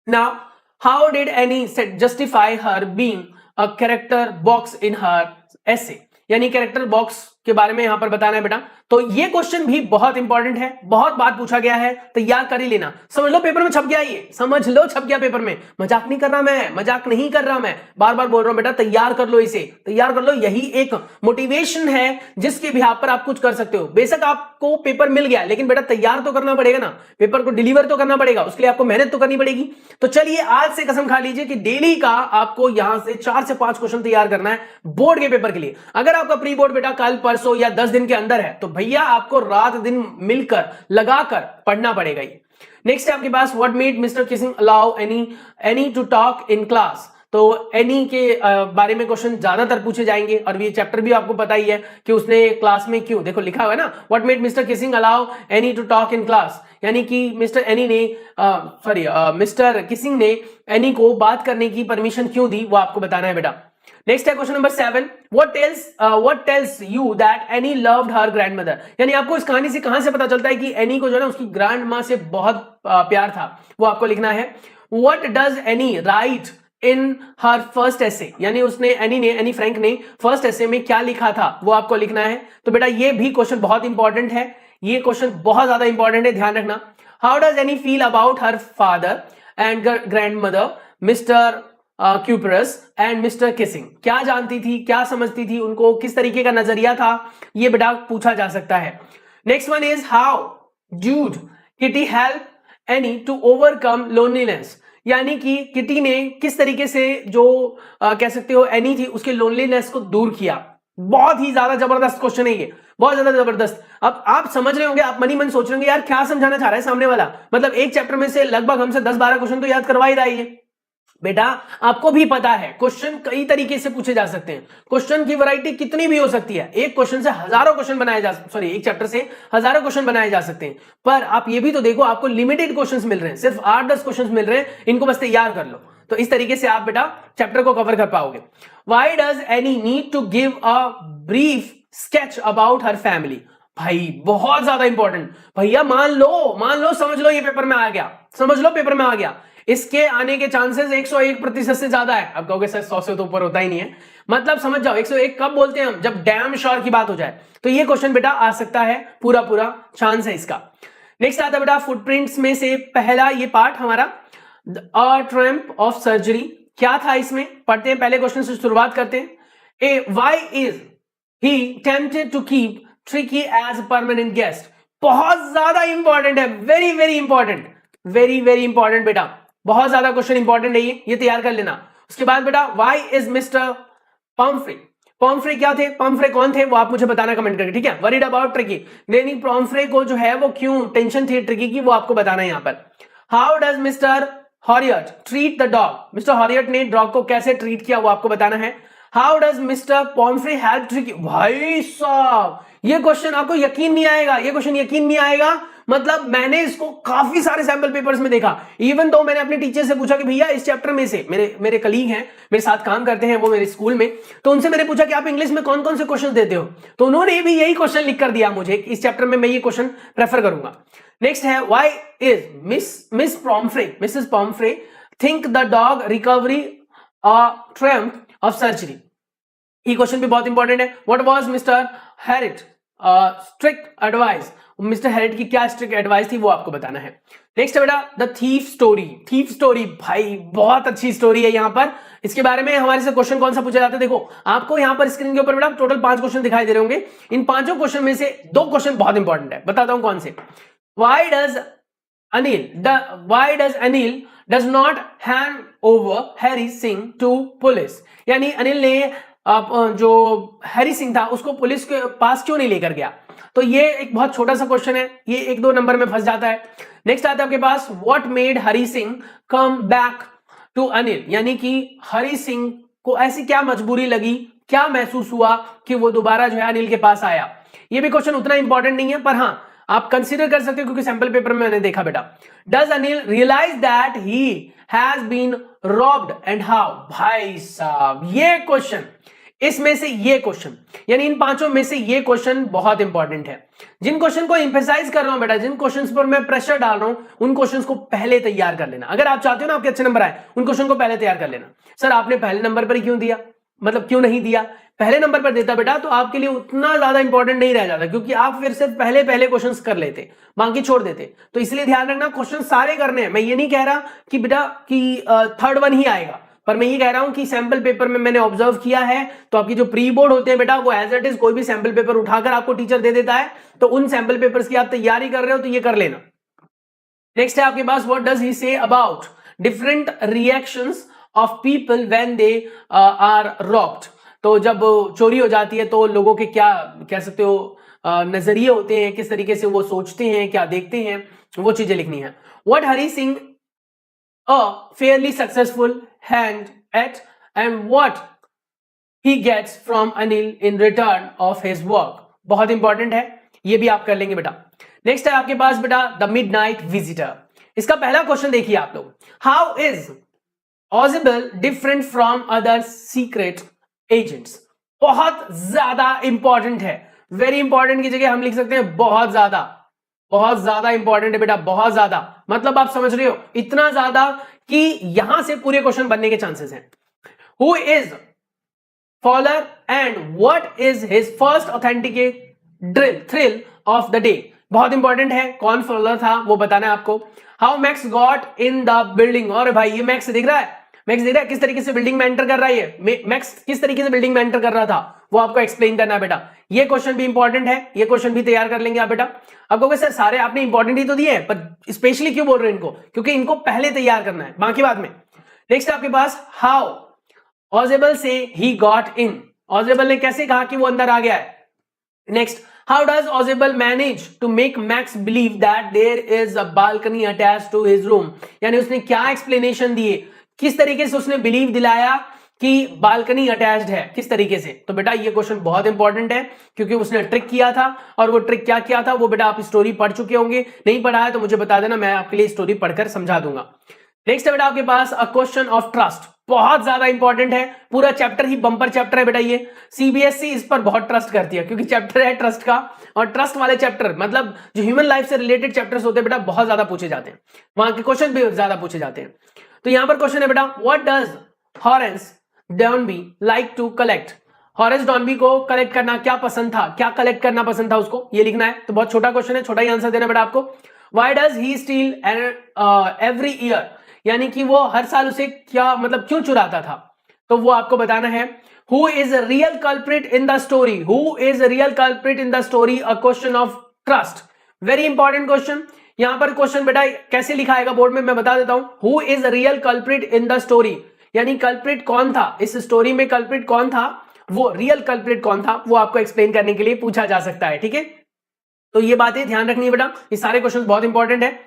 Now how did Anne justify her being a character box in her essay. यानी कैरेक्टर बॉक्स के बारे में यहां पर बताना है बेटा। तो ये क्वेश्चन भी बहुत इंपॉर्टेंट है, बहुत बात पूछा गया है, तैयार कर ही लेना। समझ लो पेपर में छप गया, ये समझ लो छप गया पेपर में। मजाक नहीं कर रहा मैं, मजाक नहीं कर रहा मैं, बार बार बोल रहा हूं बेटा तैयार कर लो, इसे तैयार कर लो। यही एक मोटिवेशन है जिसके बिहाफ पर आप कुछ कर सकते हो। बेशक आपको पेपर मिल गया, लेकिन बेटा तैयार तो करना पड़ेगा ना, पेपर को डिलीवर तो करना पड़ेगा, उसके लिए आपको मेहनत तो करनी पड़ेगी। तो चलिए आज से कसम खा लीजिए कि डेली का आपको यहां से 4 से 5 क्वेश्चन तैयार करना है बोर्ड के पेपर के लिए। अगर आपका प्री बोर्ड बेटा कल परसों या 10 दिन के अंदर है तो भैया आपको रात दिन मिलकर लगाकर पढ़ना पड़ेगा। ये नेक्स्ट है आपके पास, what made Mister Keesing allow Anne to talk in class. तो एनी के बारे में क्वेश्चन ज्यादातर पूछे जाएंगे और ये चैप्टर भी आपको पता ही है कि उसने क्लास में क्यों, देखो लिखा हुआ है ना, what made Mister Keesing allow Anne to talk in class, यानी कि मिस्टर एनी ने मिस्टर किसिंग ने एनी को बात करने की परमिशन क्यों दी, वो आपको बताना है बेटा। नेक्स्ट है question number 7, what tells you that Annie loved her grandmother, यानी आपको इस कहानी से कहां से पता चलता है कि एनी को जो है ना उसकी ग्रैंड मां से बहुत प्यार था, वो आपको लिखना है। What does Annie write in her first essay, यानी उसने एनी फ्रैंक ने फर्स्ट एसे में क्या लिखा था, वो आपको लिखना है। तो बेटा ये भी क्वेश्चन बहुत इंपॉर्टेंट है, ये क्वेश्चन बहुत ज्यादा इंपॉर्टेंट है, ध्यान रखना। How does any feel about her father and grandmother mister cuprous and mister Keesing, क्या जानती थी, क्या समझती थी, उनको किस तरीके का नजरिया था, ये बेटा पूछा जा सकता है। Next one is how dude kitty help any two overcome loneliness, यानी कि किटी ने किस तरीके से जो कह सकते हो एनी थी उसके लोनलीनेस को दूर किया। बहुत ही ज्यादा जबरदस्त क्वेश्चन है ये, बहुत ज्यादा जबरदस्त। अब आप समझ रहे होंगे, आप मनी मन सोच रहे होंगे यार क्या समझाना चाह रहा है सामने वाला, मतलब एक चैप्टर में से लगभग हमसे 10-12 क्वेश्चन तो याद करवा ही रहा है। बेटा आपको भी पता है क्वेश्चन कई तरीके से पूछे जा सकते हैं, क्वेश्चन की वैरायटी कितनी भी हो सकती है, एक क्वेश्चन से हजारों क्वेश्चन बनाए जा एक चैप्टर से हजारों क्वेश्चन बनाए जा सकते हैं। पर आप ये भी तो देखो आपको लिमिटेड क्वेश्चंस मिल रहे हैं, सिर्फ 8-10 क्वेश्चंस मिल रहे हैं, इनको बस तैयार कर लो, तो इस तरीके से आप बेटा चैप्टर को कवर कर पाओगे। Why does Anne need to give a brief sketch about her family, भाई बहुत ज्यादा इंपॉर्टेंट। भैया मान लो समझ लो ये पेपर में आ गया, समझ लो पेपर में आ गया, इसके आने के चांसेस 101% से ज्यादा है। अब कहोगे सर 100 से तो ऊपर होता ही नहीं है, मतलब समझ जाओ 101 कब बोलते हैं हम, जब डैम श्योर की बात हो जाए। तो ये क्वेश्चन बेटा आ सकता है, पूरा चांस है इसका। नेक्स्ट आता है बेटा फुटप्रिंट्स में से पहला ये पार्ट हमारा, अ ट्रम्प ऑफ सर्जरी, क्या था इसमें, पढ़ते हैं, पहले क्वेश्चन से शुरुआत करते हैं। Why is he tempted to keep Tricki as permanent guest, बहुत ज्यादा इंपॉर्टेंट है, वेरी इंपॉर्टेंट बेटा, बहुत ज्यादा क्वेश्चन इंपॉर्टेंट है ये तैयार कर लेना। उसके बाद बेटा व्हाई इज मिस्टर पॉम्फ्रे क्या थे, पॉम्फ्रे कौन थे, वो आप मुझे बताना कमेंट करके, ठीक है। वरीड अबाउट ट्रिकी, यानी पॉम्फ्रे को जो है वो क्यों टेंशन थी ट्रिकी की, वो आपको बताना है यहां पर। How does Mister Herriot treat the dog, Mister Herriot ने डॉग को कैसे ट्रीट किया, वो आपको बताना है। How does mister पॉम्फ्रे help tricky, भाई साहब ये क्वेश्चन आपको यकीन नहीं आएगा, ये क्वेश्चन यकीन नहीं आएगा, मतलब मैंने इसको काफी सारे सैंपल पेपर्स में देखा। इवन तो मैंने अपने टीचर से पूछा कि भैया इस चैप्टर में से, मेरे कलीग हैं, मेरे साथ काम करते हैं वो मेरे स्कूल में, तो उनसे मैंने पूछा कि आप इंग्लिश में कौन कौन से क्वेश्चन देते हो, तो उन्होंने भी यही क्वेश्चन लिख कर दिया मुझे, इस चैप्टर में मैं ये क्वेश्चन प्रेफर करूंगा। नेक्स्ट है why is Mrs पॉम्फ्रे think the dog recovery a Trump of surgery, ये क्वेश्चन भी बहुत इंपॉर्टेंट है। What was mister Herriot strict advice, mister Herriot की क्या स्ट्रिक्ट एडवाइस थी, वो आपको बताना है। नेक्स्ट है बेटा द थीफ स्टोरी, भाई बहुत अच्छी स्टोरी है यहाँ पर, इसके बारे में हमारे से क्वेश्चन कौन सा पूछा जाता है, देखो आपको यहाँ पर स्क्रीन के ऊपर बेटा टोटल 5 क्वेश्चन दिखाई दे रहे होंगे, इन 5 क्वेश्चन में से 2 क्वेश्चन बहुत इंपॉर्टेंट है, बताता हूं कौन से। Why does Anil does not hand over Hari Singh to police, यानी अनिल ने जो हैरी सिंह था उसको पुलिस के पास क्यों नहीं लेकर गया, तो ये एक बहुत छोटा सा क्वेश्चन है, ये 1-2 नंबर में फंस जाता है। नेक्स्ट आता है आपके पास what made Hari Singh come back to Anil, यानी कि हरी सिंह को ऐसी क्या मजबूरी लगी, क्या महसूस हुआ कि वो दोबारा जो है अनिल के पास आया। ये भी क्वेश्चन उतना इंपॉर्टेंट नहीं है, पर हाँ आप कंसीडर कर सकते हो क्योंकि सैंपल पेपर में मैंने देखा बेटा। Does Anil realise that he has been robbed and how, भाई साहब ये क्वेश्चन, इसमें से ये क्वेश्चन, यानी इन 5 में से ये क्वेश्चन बहुत इंपॉर्टेंट है। जिन क्वेश्चन को एम्फेसाइज कर रहा हूं बेटा, जिन क्वेश्चंस पर मैं प्रेशर डाल रहा हूं, उन क्वेश्चंस को पहले तैयार कर लेना। अगर आप चाहते हो ना आपके अच्छे नंबर आए, उन क्वेश्चन को पहले तैयार कर लेना। सर आपने पहले नंबर पर ही क्यों दिया, मतलब क्यों नहीं दिया, पहले नंबर पर देता बेटा तो आपके लिए उतना ज्यादा इंपॉर्टेंट नहीं रह जाता, क्योंकि आप फिर से पहले पहले क्वेश्चंस कर लेते, बाकी छोड़ देते। तो इसलिए ध्यान रखना क्वेश्चन सारे करने हैं। मैं ये नहीं कह रहा कि बेटा कि थर्ड वन ही आएगा, पर मैं ये कह रहा हूं कि सैंपल पेपर में मैंने ऑब्जर्व किया है तो आपकी जो प्री बोर्ड होते हैं बेटा वो एज इट इज कोई भी सैंपल पेपर उठाकर आपको टीचर दे देता है, तो उन सैंपल पेपर्स की आप तैयारी कर रहे हो तो ये कर लेना। नेक्स्ट है आपके पास, what does he say about different reactions of people when they are robbed. तो जब चोरी हो जाती है तो लोगों के क्या कह सकते हो नजरिए होते हैं, किस तरीके से वो सोचते हैं, क्या देखते हैं, वो चीजें लिखनी है। What Hari Singh a fairly successful hand at and what he gets from Anil in return of his work। बहुत इंपॉर्टेंट है, ये भी आप कर लेंगे बेटा। नेक्स्ट है आपके पास बेटा द मिडनाइट विजिटर। इसका पहला क्वेश्चन देखिए आप लोग, how is Ausible different from other secret agents. बहुत ज्यादा इंपॉर्टेंट है, वेरी इंपॉर्टेंट की जगह हम लिख सकते हैं बहुत ज्यादा इंपॉर्टेंट है बेटा, बहुत ज्यादा, मतलब आप समझ रहे हो इतना ज्यादा कि यहां से पूरे क्वेश्चन बनने के चांसेस हैं। Who is Fowler and what is his first authenticate thrill of the day. बहुत इंपॉर्टेंट है, कौन फॉलर था वो बताना है आपको। How Max got in the building, और भाई ये मैक्स दिख रहा है, मैक्स देख रहा है किस तरीके से बिल्डिंग में एंटर कर रहा है, मैक्स किस तरीके से बिल्डिंग में एंटर कर रहा था वो आपको एक्सप्लेन करना है बेटा। ये क्वेश्चन भी इंपॉर्टेंट है, ये क्वेश्चन भी तैयार कर लेंगे आप बेटा। अब कहोगे सर सारे आपने इंपॉर्टेंट ही तो दिए हैं, पर स्पेशली क्यों बोल रहे हैं इनको, क्योंकि इनको पहले तैयार करना है, बाकी बाद में। नेक्स्ट आपके पास, हाउ ऑजेबल से ही गॉट इन, ऑजेबल ने कैसे कहा कि वो अंदर आ गया है। Next, how does Ozebel manage to make Max believe that there is a balcony attached to his room। यानी उसने क्या एक्सप्लेनेशन दिए, किस तरीके से उसने बिलीव दिलाया कि बालकनी अटैच्ड है, किस तरीके से। तो बेटा ये क्वेश्चन बहुत इंपॉर्टेंट है, क्योंकि उसने ट्रिक किया था, और वो ट्रिक क्या किया था वो बेटा आप स्टोरी पढ़ चुके होंगे, नहीं पढ़ा है तो मुझे बता देना, मैं आपके लिए स्टोरी पढ़कर समझा दूंगा। नेक्स्ट है बेटा आपके पास अ क्वेश्चन ऑफ ट्रस्ट, बहुत ज्यादा इंपॉर्टेंट है, पूरा चैप्टर ही बंपर चैप्टर है बेटा। ये सीबीएसई इस पर बहुत ट्रस्ट करती है, क्योंकि चैप्टर है ट्रस्ट का, और ट्रस्ट वाले चैप्टर मतलब जो ह्यूमन लाइफ से रिलेटेड चैप्टर्स होते हैं बेटा बहुत ज्यादा पूछे जाते हैं, वहां के क्वेश्चन भी ज्यादा पूछे जाते हैं। तो यहां पर क्वेश्चन है बेटा, what does Horace Dorneby like to collect. Horace Dorneby को कलेक्ट करना क्या पसंद था, क्या कलेक्ट करना पसंद था उसको, ये लिखना है। तो बहुत छोटा क्वेश्चन है, छोटा ही आंसर देना बेटा आपको। Why does he steel every year, यानी कि वो हर साल उसे क्या मतलब क्यों चुराता था, तो वो आपको बताना है। Who is real culprit in the story, who is real culprit in the story, a question of trust, very important question. यहां पर क्वेश्चन बेटा कैसे लिखा आएगा बोर्ड में मैं बता देता हूं। Who is real culprit in the story, यानी कल्प्रिट कौन था इस स्टोरी में, कल्प्रिट कौन था, वो रियल कल्प्रिट कौन था, वो आपको एक्सप्लेन करने के लिए पूछा जा सकता है, ठीक है। तो ये बातें ध्यान रखनी है बेटा, ये सारे क्वेश्चन बहुत इंपॉर्टेंट है।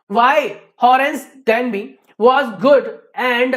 Why Horace Dorneby was good and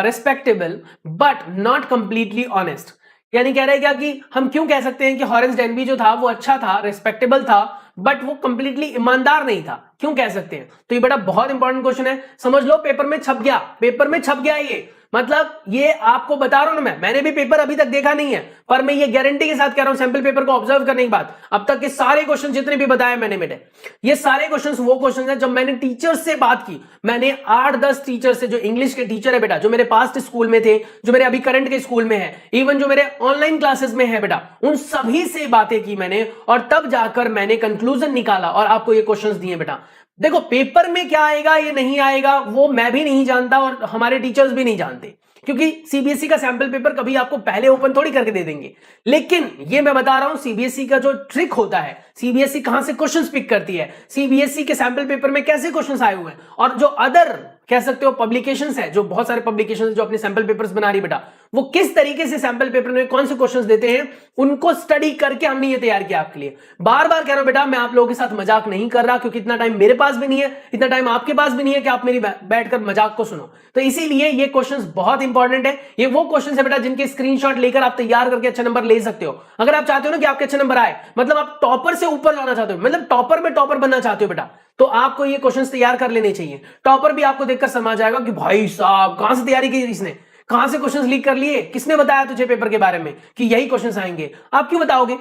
respectable but not completely honest। यानी कह रहे हैं क्या कि हम क्यों कह सकते हैं कि हॉरेंस डॉर्नबी जो था वो अच्छा था, रेस्पेक्टेबल था, बट वो कंप्लीटली ईमानदार नहीं था, क्यों कह सकते हैं। तो ये बेटा बहुत इंपॉर्टेंट क्वेश्चन है, समझ लो पेपर में छप गया, पेपर में छप गया ये, मतलब ये आपको बता रहा हूं ना, मैंने भी पेपर अभी तक देखा नहीं है, पर मैं ये गारंटी के साथ कह रहा हूं सैंपल पेपर को ऑब्जर्व करने के बाद, अब तक के सारे क्वेश्चन जितने भी बताए मैंने बेटे, ये सारे क्वेश्चन वो क्वेश्चन है जब मैंने टीचर्स से बात की, मैंने 8-10 टीचर से, जो इंग्लिश के टीचर है बेटा, जो मेरे पास्ट स्कूल में थे, जो मेरे अभी करंट के स्कूल में है, इवन जो मेरे ऑनलाइन क्लासेस में है बेटा, उन सभी से बातें की मैंने, और तब जाकर मैंने कंक्लूजन निकाला और आपको ये क्वेश्चंस दिए बेटा। देखो पेपर में क्या आएगा ये नहीं आएगा वो मैं भी नहीं जानता और हमारे टीचर्स भी नहीं जानते, क्योंकि सीबीएसई का सैंपल पेपर कभी आपको पहले ओपन थोड़ी करके दे देंगे। लेकिन ये मैं बता रहा हूं सीबीएसई का जो ट्रिक होता है, सीबीएसई कहां से क्वेश्चंस पिक करती है, सीबीएसई के सैंपल पेपर में कैसे क्वेश्चंस आए हुए हैं, और जो अदर कह सकते हो पब्लिकेशंस है, जो बहुत सारे पब्लिकेशंस जो अपने सैंपल पेपर्स बना रही बेटा, वो किस तरीके से सैंपल पेपर में कौन से क्वेश्चंस देते हैं, उनको स्टडी करके हमने ये तैयार किया आपके लिए। बार बार कह रहा हूं बेटा, मैं आप लोगों के साथ मजाक नहीं कर रहा, क्योंकि इतना टाइम मेरे पास भी नहीं है, इतना टाइम आपके पास भी नहीं है कि आप मेरी बैठकर मजाक को सुनो। तो इसीलिए ये क्वेश्चंस बहुत इंपॉर्टेंट है, ये वो क्वेश्चन है बेटा जिनके स्क्रीनशॉट लेकर आप तैयार करके अच्छा नंबर ले सकते हो। अगर आप चाहते हो ना कि आपके अच्छे नंबर आए, मतलब आप टॉपर से ऊपर लाना चाहते हो, मतलब टॉपर में टॉपर बनना चाहते हो बेटा, तो आपको ये क्वेश्चंस तैयार कर लेने चाहिए। टॉपर भी आपको देखकर समझ जाएगा कि भाई साहब कहां से तैयारी की इसने, कहां से क्वेश्चंस लीक कर लिए, किसने बताया तुझे पेपर के बारे में कि यही क्वेश्चंस आएंगे। आप क्यों बताओगे,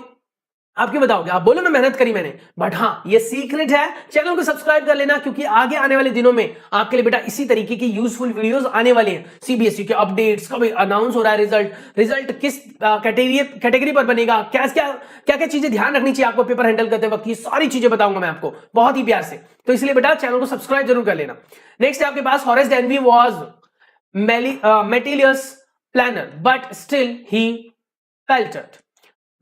आप क्यों बताओगे? आप बोलो ना मेहनत करी मैंने। बट हाँ, ये सीक्रेट है, चैनल को सब्सक्राइब कर लेना, क्योंकि आगे आने वाले दिनों में आपके लिए बेटा इसी तरीके की यूजफुल वीडियोस आने वाले हैं। सीबीएसई के अपडेट्स, कब अनाउंस हो रहा है रिजल्ट किस कैटेगरी पर बनेगा, क्या क्या चीजें ध्यान रखनी चाहिए आपको पेपर हैंडल करते वक्त, ये सारी चीजें बताऊंगा मैं आपको बहुत ही प्यार से। तो इसलिए बेटा चैनल को सब्सक्राइब जरूर कर लेना। नेक्स्ट है आपके पास, Horace Danby was meticulous planner but still he faltered.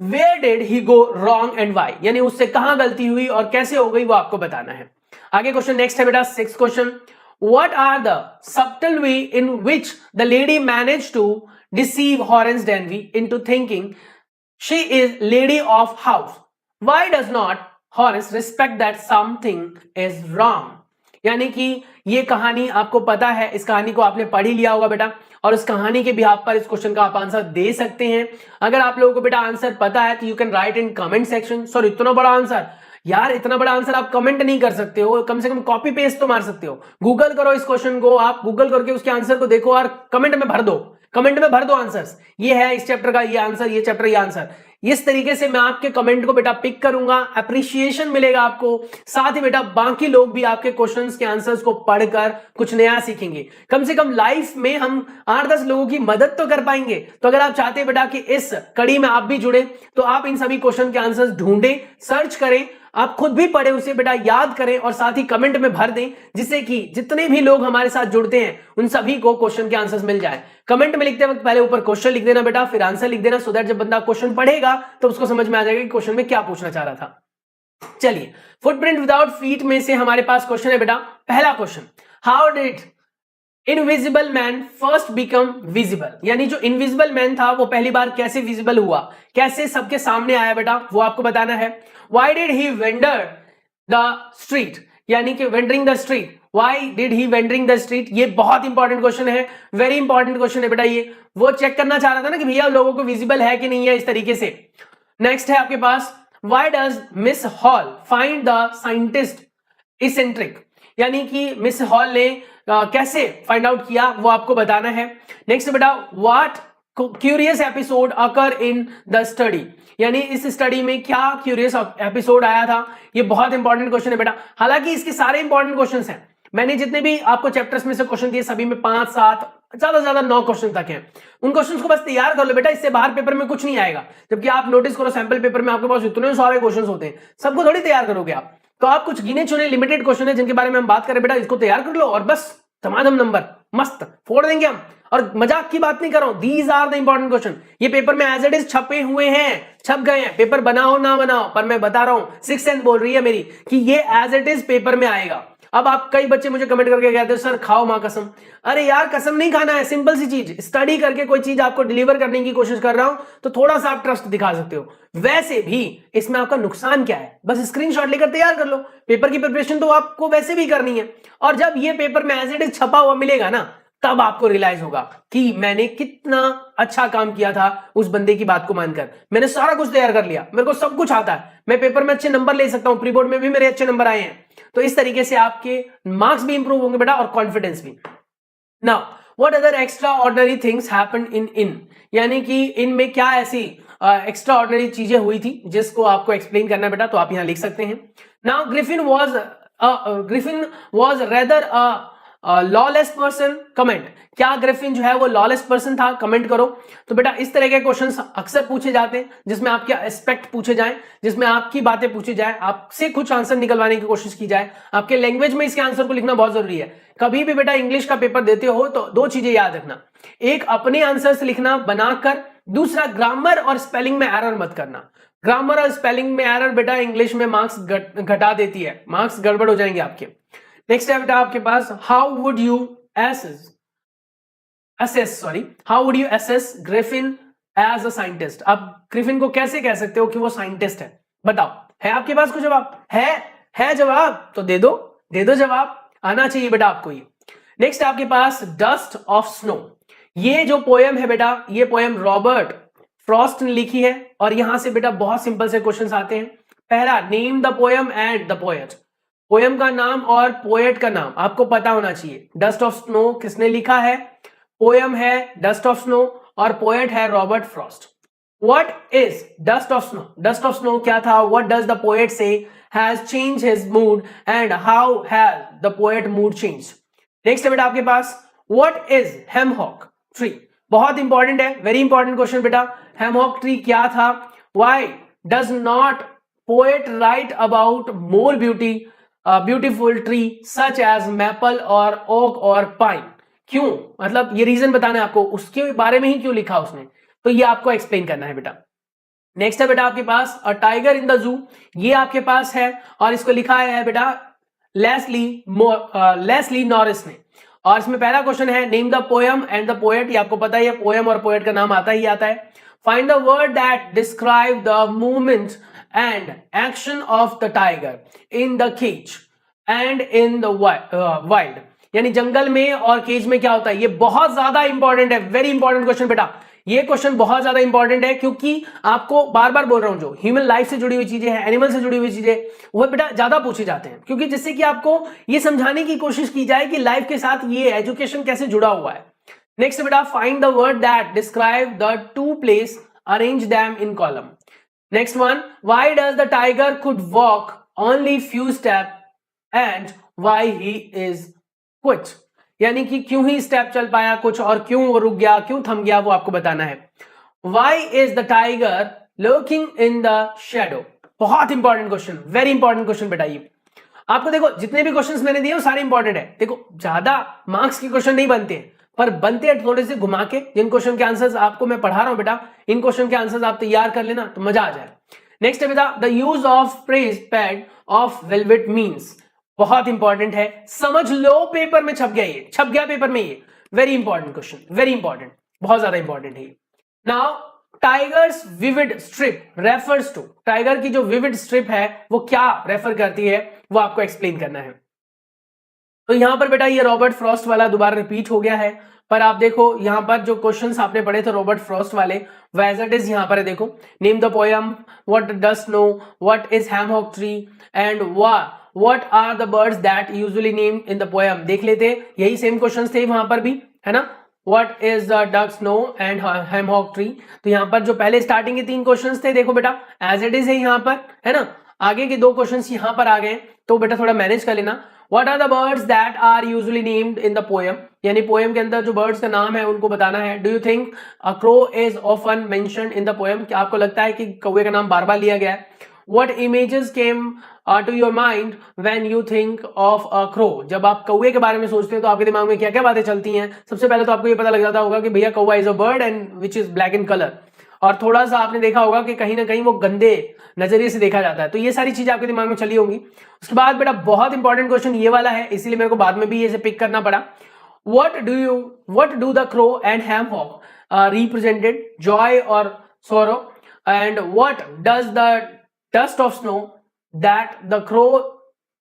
Where did he go wrong and why, यानी उससे कहां गलती हुई और कैसे हो गई वो आपको बताना है। आगे क्वेश्चन नेक्स्ट है बेटा, 6th question, what are the subtle way in which the lady managed to deceive Horace Denby into thinking she is lady of house? Why does not Horace respect that something is wrong? यानी कि ये कहानी आपको पता है, इस कहानी को आपने पढ़ ही लिया होगा बेटा, और इस कहानी के बिहाफ पर इस क्वेश्चन का आप आंसर दे सकते हैं। अगर आप लोगों को बेटा आंसर पता है तो you can write in comment section. Sir इतना बड़ा आंसर, यार इतना बड़ा आंसर आप कमेंट नहीं कर सकते हो, कम से कम कॉपी पेस्ट तो मार सकते हो। गूगल करो इस क्वेश्चन को, आप गूगल करके उसके आंसर को देखो और कमेंट में भर दो, कमेंट में भर दो आंसर्स, ये है इस चैप्टर का ये आंसर, ये चैप्टर ये आंसर। इस तरीके से मैं आपके कमेंट को बेटा पिक करूंगा, अप्रिशिएशन मिलेगा आपको, साथ ही बेटा बाकी लोग भी आपके क्वेश्चंस के आंसर्स को पढ़कर कुछ नया सीखेंगे। कम से कम लाइफ में हम 8-10 लोगों की मदद तो कर पाएंगे। तो अगर आप चाहते हैं बेटा कि इस कड़ी में आप भी जुड़े, तो आप इन सभी क्वेश्चन के आंसर्स ढूंढें, सर्च करें, आप खुद भी पढ़े, उसे बेटा याद करें और साथ ही कमेंट में भर दें, जिससे कि जितने भी लोग हमारे साथ जुड़ते हैं उन सभी को क्वेश्चन के आंसर्स मिल जाए। कमेंट में लिखते वक्त पहले ऊपर क्वेश्चन लिख देना बेटा, फिर आंसर लिख देना, सो दैट जब बंदा क्वेश्चन पढ़ेगा तो उसको समझ में आ जाएगा कि क्वेश्चन में क्या पूछना चाह रहा था। चलिए, फुटप्रिंट विदाउट फीट में से हमारे पास क्वेश्चन है बेटा, पहला question, how did invisible man first become visible, यानी जो इनविजिबल मैन था वो पहली बार कैसे विजिबल हुआ, कैसे सबके सामने आया बेटा, वो आपको बताना है। Why did he vendor the street, यानी कि wandering the street, why did he wandering the street, ये बहुत इंपॉर्टेंट क्वेश्चन है, वेरी इंपॉर्टेंट क्वेश्चन है बेटा। ये वो चेक करना चाह रहा था ना कि भैया लोगों को विजिबल है कि नहीं है, इस तरीके से। नेक्स्ट है आपके पास, why does Miss Hall find the scientist eccentric, यानी कि मिस हॉल ने कैसे फाइंड आउट किया वो आपको बताना है। नेक्स्ट बेटा, what curious episode occur in the study, यानी इस स्टडी में क्या क्यूरियस एपिसोड आया था, ये बहुत इंपॉर्टेंट क्वेश्चन है बेटा। हालांकि इसके सारे इंपॉर्टेंट क्वेश्चंस हैं, मैंने जितने भी आपको चैप्टर्स में से क्वेश्चन दिए सभी में 5, 7, ज्यादा से ज्यादा 9 क्वेश्चन तक हैं। उन क्वेश्चंस को बस तैयार कर लो बेटा, इससे बाहर पेपर में कुछ नहीं आएगा। जबकि आप नोटिस करो सैंपल पेपर में आपके पास इतने सारे क्वेश्चंस होते हैं, सबको थोड़ी तैयार करोगे आप। तो आप कुछ गिने चुने लिमिटेड क्वेश्चन है जिनके बारे में हम बात करें बेटा, इसको तैयार कर लो और बस धमाधम नंबर मस्त फोड़ देंगे हम। और मजाक की बात नहीं कर रहा हूं, these are the important question. ये पेपर में एज इट इज छपे हुए हैं, छप गए हैं, पेपर बनाओ ना बनाओ, पर मैं बता रहा हूं, 6th सेंस बोल रही है मेरी कि ये एज इट इज पेपर में आएगा। अब आप कई बच्चे मुझे कमेंट करके कहते हैं सर खाओ मां कसम, अरे यार कसम नहीं खाना है, सिंपल सी चीज, स्टडी करके कोई चीज आपको डिलीवर करने की कोशिश कर रहा हूं तो थोड़ा सा आप ट्रस्ट दिखा सकते हो। वैसे भी इसमें आपका नुकसान क्या है, बस स्क्रीनशॉट लेकर तैयार कर लो। पेपर की प्रिपरेशन तो आपको वैसे भी करनी है, और जब ये पेपर में एज इट इज छपा हुआ मिलेगा ना, तब आपको रियलाइज होगा कि मैंने कितना अच्छा काम किया था उस बंदे की बात को मानकर। मैंने सारा कुछ तैयार कर लिया, मेरे को सब कुछ आता है, मैं पेपर में अच्छे नंबर ले सकता हूं, प्री बोर्ड में भी मेरे अच्छे नंबर आए हैं। तो इस तरीके से आपके मार्क्स भी इंप्रूव होंगे बेटा और कॉन्फिडेंस भी। Now what other extra ordinary things happened in, यानी कि इनमें क्या ऐसी एक्स्ट्रा ऑर्डिनरी चीजें हुई थी जिसको आपको एक्सप्लेन करना बेटा, तो आप यहां लिख सकते हैं। Now Griffin was rather a lawless person, comment, क्या ग्रिफिन जो है वो लॉलेस पर्सन था, कमेंट करो। तो बेटा इस तरह के क्वेश्चंस अक्सर पूछे जाते हैं जिसमें आपके एस्पेक्ट पूछे जाएं, जिसमें आपकी बातें पूछी जाए, आपसे कुछ आंसर निकलवाने की कोशिश की जाए, आपके लैंग्वेज में इसके आंसर को लिखना बहुत जरूरी है। कभी भी बेटा इंग्लिश का पेपर देते हो तो 2 चीजें याद रखना, एक अपने आंसर्स लिखना बनाकर, दूसरा ग्रामर और स्पेलिंग में एरर मत करना। ग्रामर और स्पेलिंग में एरर बेटा इंग्लिश में मार्क्स घटा देती है, मार्क्स गड़बड़ हो जाएंगे आपके। नेक्स्ट है बेटा आपके पास, how would you assess Griffin as a scientist, आप ग्रिफिन को कैसे कह सकते हो कि वो साइंटिस्ट है, बताओ, है आपके पास कोई जवाब? है जवाब तो दे दो जवाब, आना चाहिए बेटा आपको ये। नेक्स्ट आपके पास, डस्ट ऑफ स्नो, ये जो पोयम है बेटा, ये पोयम रॉबर्ट फ्रॉस्ट ने लिखी है, और यहां से बेटा बहुत सिंपल से क्वेश्चंस आते हैं। पहला, name the poem and the poet, poem का नाम और पोएट का नाम आपको पता होना चाहिए। डस्ट ऑफ स्नो किसने लिखा है, पोयम है डस्ट ऑफ स्नो और पोएट है Robert Frost. What is dust of snow? Dust of snow क्या था? What does the poet say has changed his mood and how has the poet mood changed? Next है बेटा आपके पास what is hemlock tree? बहुत इंपॉर्टेंट है, वेरी इंपॉर्टेंट क्वेश्चन बेटा. hemlock tree क्या था? Why does not poet write about more beautiful tree such as maple or oak or pine? क्यों? मतलब ये रीजन बताना है आपको, उसके बारे में ही क्यों लिखा उसने, तो ये आपको एक्सप्लेन करना है बेटा. नेक्स्ट है बेटा आपके पास a tiger in the zoo, ये आपके पास है और इसको लिखा है बेटा लेस्ली नॉरिस ने. और इसमें पहला क्वेश्चन है name the poem and the poet. ये आपको पता ही है, पोएम और पोएट का नाम आता ही आता है. Find the word that describe the movement and action of the tiger in the cage and in the wild. यानी जंगल में और केज में क्या होता है. ये बहुत ज्यादा इंपॉर्टेंट है, वेरी इंपॉर्टेंट क्वेश्चन बेटा. ये क्वेश्चन बहुत ज्यादा इंपॉर्टेंट है क्योंकि आपको बार बार बोल रहा हूं, जो ह्यूमन लाइफ से जुड़ी हुई चीजें हैं, एनिमल से जुड़ी हुई चीजें, वो बेटा ज्यादा पूछे जाते हैं. क्योंकि जिससे कि आपको ये समझाने की कोशिश की जाए कि लाइफ के साथ ये एजुकेशन कैसे जुड़ा हुआ है. नेक्स्ट बेटा find the word that describe the two place, arrange them in column. Next one, why does the tiger could walk only few step and why he is quit. यानी कि क्यों ही स्टेप चल पाया कुछ और क्यों वो रुक गया, क्यों थम गया, वो आपको बताना है. Why is the tiger lurking in the shadow. बहुत important question, very important question बेटा. ये आपको देखो जितने भी क्वेश्चंस मैंने दिए वो सारे इंपॉर्टेंट है. देखो ज्यादा मार्क्स के क्वेश्चन नहीं बनते हैं, पर बनते हैं थोड़े से घुमा के. जिन क्वेश्चन के आंसर्स आपको मैं पढ़ा रहा हूं बेटा, इन क्वेश्चन के आंसर्स आप तैयार कर लेना तो मजा आ जाए. नेक्स्ट है बेटा the use of praise pad of velvet means. बहुत इंपॉर्टेंट है, समझ लो पेपर में छप गया, ये छप गया पेपर में. ये very important question, very important, बहुत ज्यादा इंपॉर्टेंट है. Now tiger's vivid stripe refers to. Tiger की जो विविड स्ट्रिप है वो क्या रेफर करती है, वो आपको एक्सप्लेन करना है. तो यहां पर बेटा ये रॉबर्ट फ्रॉस्ट वाला दोबारा रिपीट हो गया है, पर आप देखो यहां पर जो क्वेश्चंस आपने पढ़े थे रॉबर्ट फ्रॉस्ट वाले, एज इट इज यहां पर है. देखो name the poem, what does snow, what is hemlock tree and what are the birds that usually name in the poem. देख लेते, यही सेम क्वेश्चंस थे वहां पर भी, है ना. व्हाट इज द डक स्नो एंड हैमहॉक ट्री. तो यहां पर जो पहले स्टार्टिंग के 3 क्वेश्चंस थे देखो बेटा एज इट इज है यहां पर, है ना. आगे के 2 क्वेश्चंस यहां पर आ गए, तो बेटा थोड़ा मैनेज कर लेना. What are the birds that are usually named in the poem? यानी पोएम के अंदर जो बर्ड्स का नाम है उनको बताना है. Do you think a crow is often mentioned in the poem? क्या आपको लगता है कि कौवे का नाम बार बार लिया गया है? What images came to your mind when you think of a crow? जब आप कौवे के बारे में सोचते हैं तो आपके दिमाग में क्या क्या बातें चलती हैं. सबसे पहले तो आपको ये पता लग जाता होगा कि भैया कौवा is a bird and which is black in colour. और थोड़ा सा आपने देखा होगा कि कहीं ना कहीं वो गंदे नजरिए से देखा जाता है. तो ये सारी चीजें आपके दिमाग में चली होंगी. उसके बाद बेटा बहुत इंपॉर्टेंट क्वेश्चन ये वाला है, इसीलिए मेरे को बाद में भी ये पिक करना पड़ा. what do the crow and hammock represented, joy or sorrow, and what does the dust of snow that the crow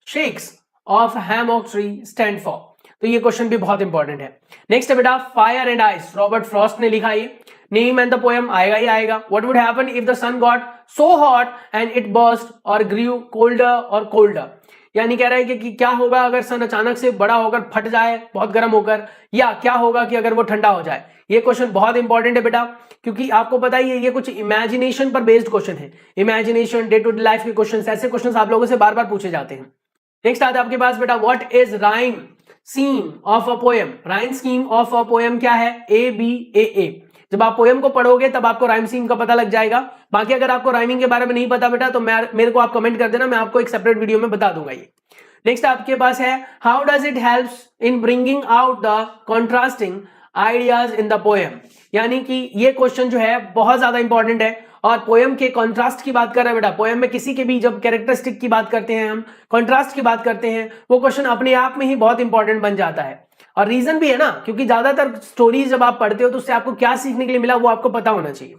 shakes of hammock tree stand for. तो ये क्वेश्चन भी बहुत इंपॉर्टेंट है. नेक्स्ट है बेटा fire and ice, Robert Frost ने लिखा ये. नेम एंड द पोएम आएगा ही आएगा. What would happen if the sun got so hot and it burst और ग्रीव कोल्डर और कोल्डर. यानी कह रहा है कि क्या होगा अगर सन अचानक से बड़ा होकर फट जाए बहुत गर्म होकर, या क्या होगा कि अगर वो ठंडा हो जाए. ये क्वेश्चन बहुत इंपॉर्टेंट है बेटा, क्योंकि आपको पता ही है ये कुछ इमेजिनेशन पर बेस्ड क्वेश्चन है. Imagination, day to day life के क्वेश्चन, ऐसे क्वेश्चन आप लोगों से बार बार पूछे जाते हैं. नेक्स्ट आता है आपके पास बेटा what is rhyme scheme of a poem. Rhyme scheme of a poem क्या है? ABAA. जब आप पोएम को पढ़ोगे तब आपको राइम स्कीम का पता लग जाएगा. बाकी अगर आपको राइमिंग के बारे में नहीं पता बेटा तो मेरे को आप कमेंट कर देना, मैं आपको एक सेपरेट वीडियो में बता दूंगा. ये नेक्स्ट आपके पास है how does it helps in bringing out the contrasting ideas in the poem. यानी कि ये क्वेश्चन जो है बहुत ज्यादा इंपॉर्टेंट है और पोएम के कॉन्ट्रास्ट की बात कर रहे हैं बेटा. पोएम में किसी के भी जब कैरेक्टरिस्टिक की बात करते हैं, हम कॉन्ट्रास्ट की बात करते हैं, वो क्वेश्चन अपने आप में ही बहुत इंपॉर्टेंट बन जाता है. और रीजन भी है ना, क्योंकि ज्यादातर स्टोरीज जब आप पढ़ते हो तो उससे आपको क्या सीखने के लिए मिला वो आपको पता होना चाहिए.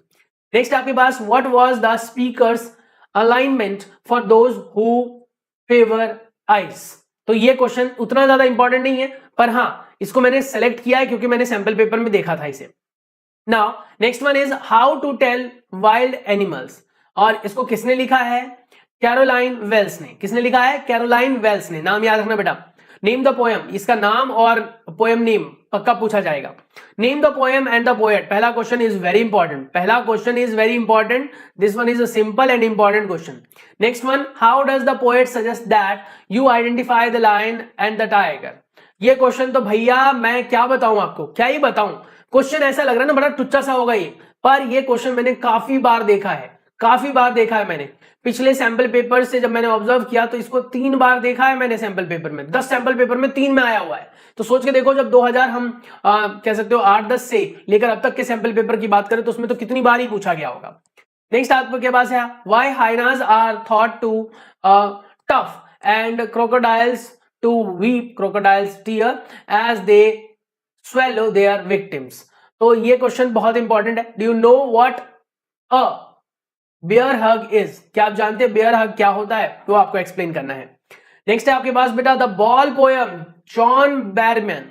नेक्स्ट आपके पास what was the speaker's alignment for those who favour ice. तो ये क्वेश्चन उतना ज्यादा इंपॉर्टेंट नहीं है, पर हाँ इसको मैंने सेलेक्ट किया है क्योंकि मैंने सैंपल पेपर में देखा था इसे. Now next one is how to tell wild animals. और इसको किसने लिखा है? कैरोलाइन वेल्स ने. किसने लिखा है? कैरोलाइन वेल्स ने. नाम याद रखना बेटा. नेम द पोएम, इसका नाम और पोएम नेम पक्का पूछा जाएगा। Name the poem and the poet, पहला क्वेश्चन इज वेरी इंपॉर्टेंट, पहला question is very important, this one is a simple and important question. Next one, how does the poet suggest that you identify the lion and the tiger. ये क्वेश्चन तो भैया मैं क्या बताऊं आपको, क्या ही बताऊं, क्वेश्चन ऐसा लग रहा है ना बड़ा टुच्चा सा होगा ये, पर ये क्वेश्चन मैंने काफी बार देखा है, काफी बार देखा है मैंने। पिछले सैंपल पेपर से जब मैंने ऑब्जर्व किया तो इसको 3 बार देखा है मैंने सैंपल पेपर में, 10 सैंपल पेपर में 3 में आया हुआ है। तो सोच के देखो जब 2000 हम कह सकते हो 8-10 से लेकर अब तक के सैंपल पेपर की बात करें तो उसमें तो कितनी बार ही पूछा गया होगा। नेक्स्ट आपके पास है, why hyenas are thought to tough and crocodiles to weep crocodiles tear as they swallow their victims. तो ये क्वेश्चन बहुत इंपॉर्टेंट है। Do you know what a bear hug is, क्या आप जानते हैं बेयर हग क्या होता है, तो आपको एक्सप्लेन करना है। नेक्स्ट है आपके पास बेटा the ball poem John Behrman,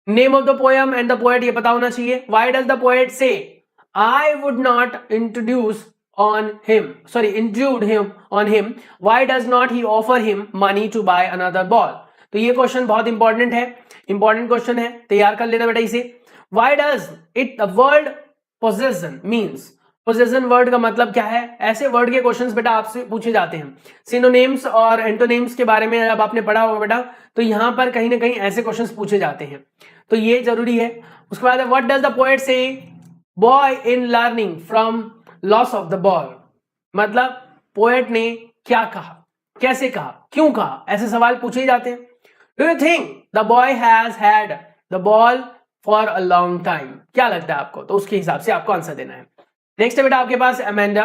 name of the poem and the poet ये पता होना चाहिए। व्हाई डज द पोएट से I would not introduce on him, sorry, intrude him on him, why does not he offer him money to buy another ball। तो ये क्वेश्चन बहुत इंपॉर्टेंट है, इंपॉर्टेंट क्वेश्चन है, तैयार कर लेना बेटा इसे। Why does it the word possession means, possession word का मतलब क्या है, ऐसे वर्ड के क्वेश्चंस बेटा आपसे पूछे जाते हैं। सिनोनिम्स और एंटोनिम्स के बारे में जब आपने पढ़ा होगा बेटा तो यहां पर कहीं ना कहीं ऐसे क्वेश्चंस पूछे जाते हैं, तो ये जरूरी है। उसके बाद व्हाट डज द पोएट से boy in learning from loss of the ball, मतलब पोएट ने क्या कहा, कैसे कहा, क्यों कहा, ऐसे सवाल पूछे जाते हैं। Do you think the boy has had the ball for a long time, क्या लगता है आपको, तो उसके हिसाब से आपको आंसर देना है। नेक्स्ट है बेटा आपके पास अमेंडा,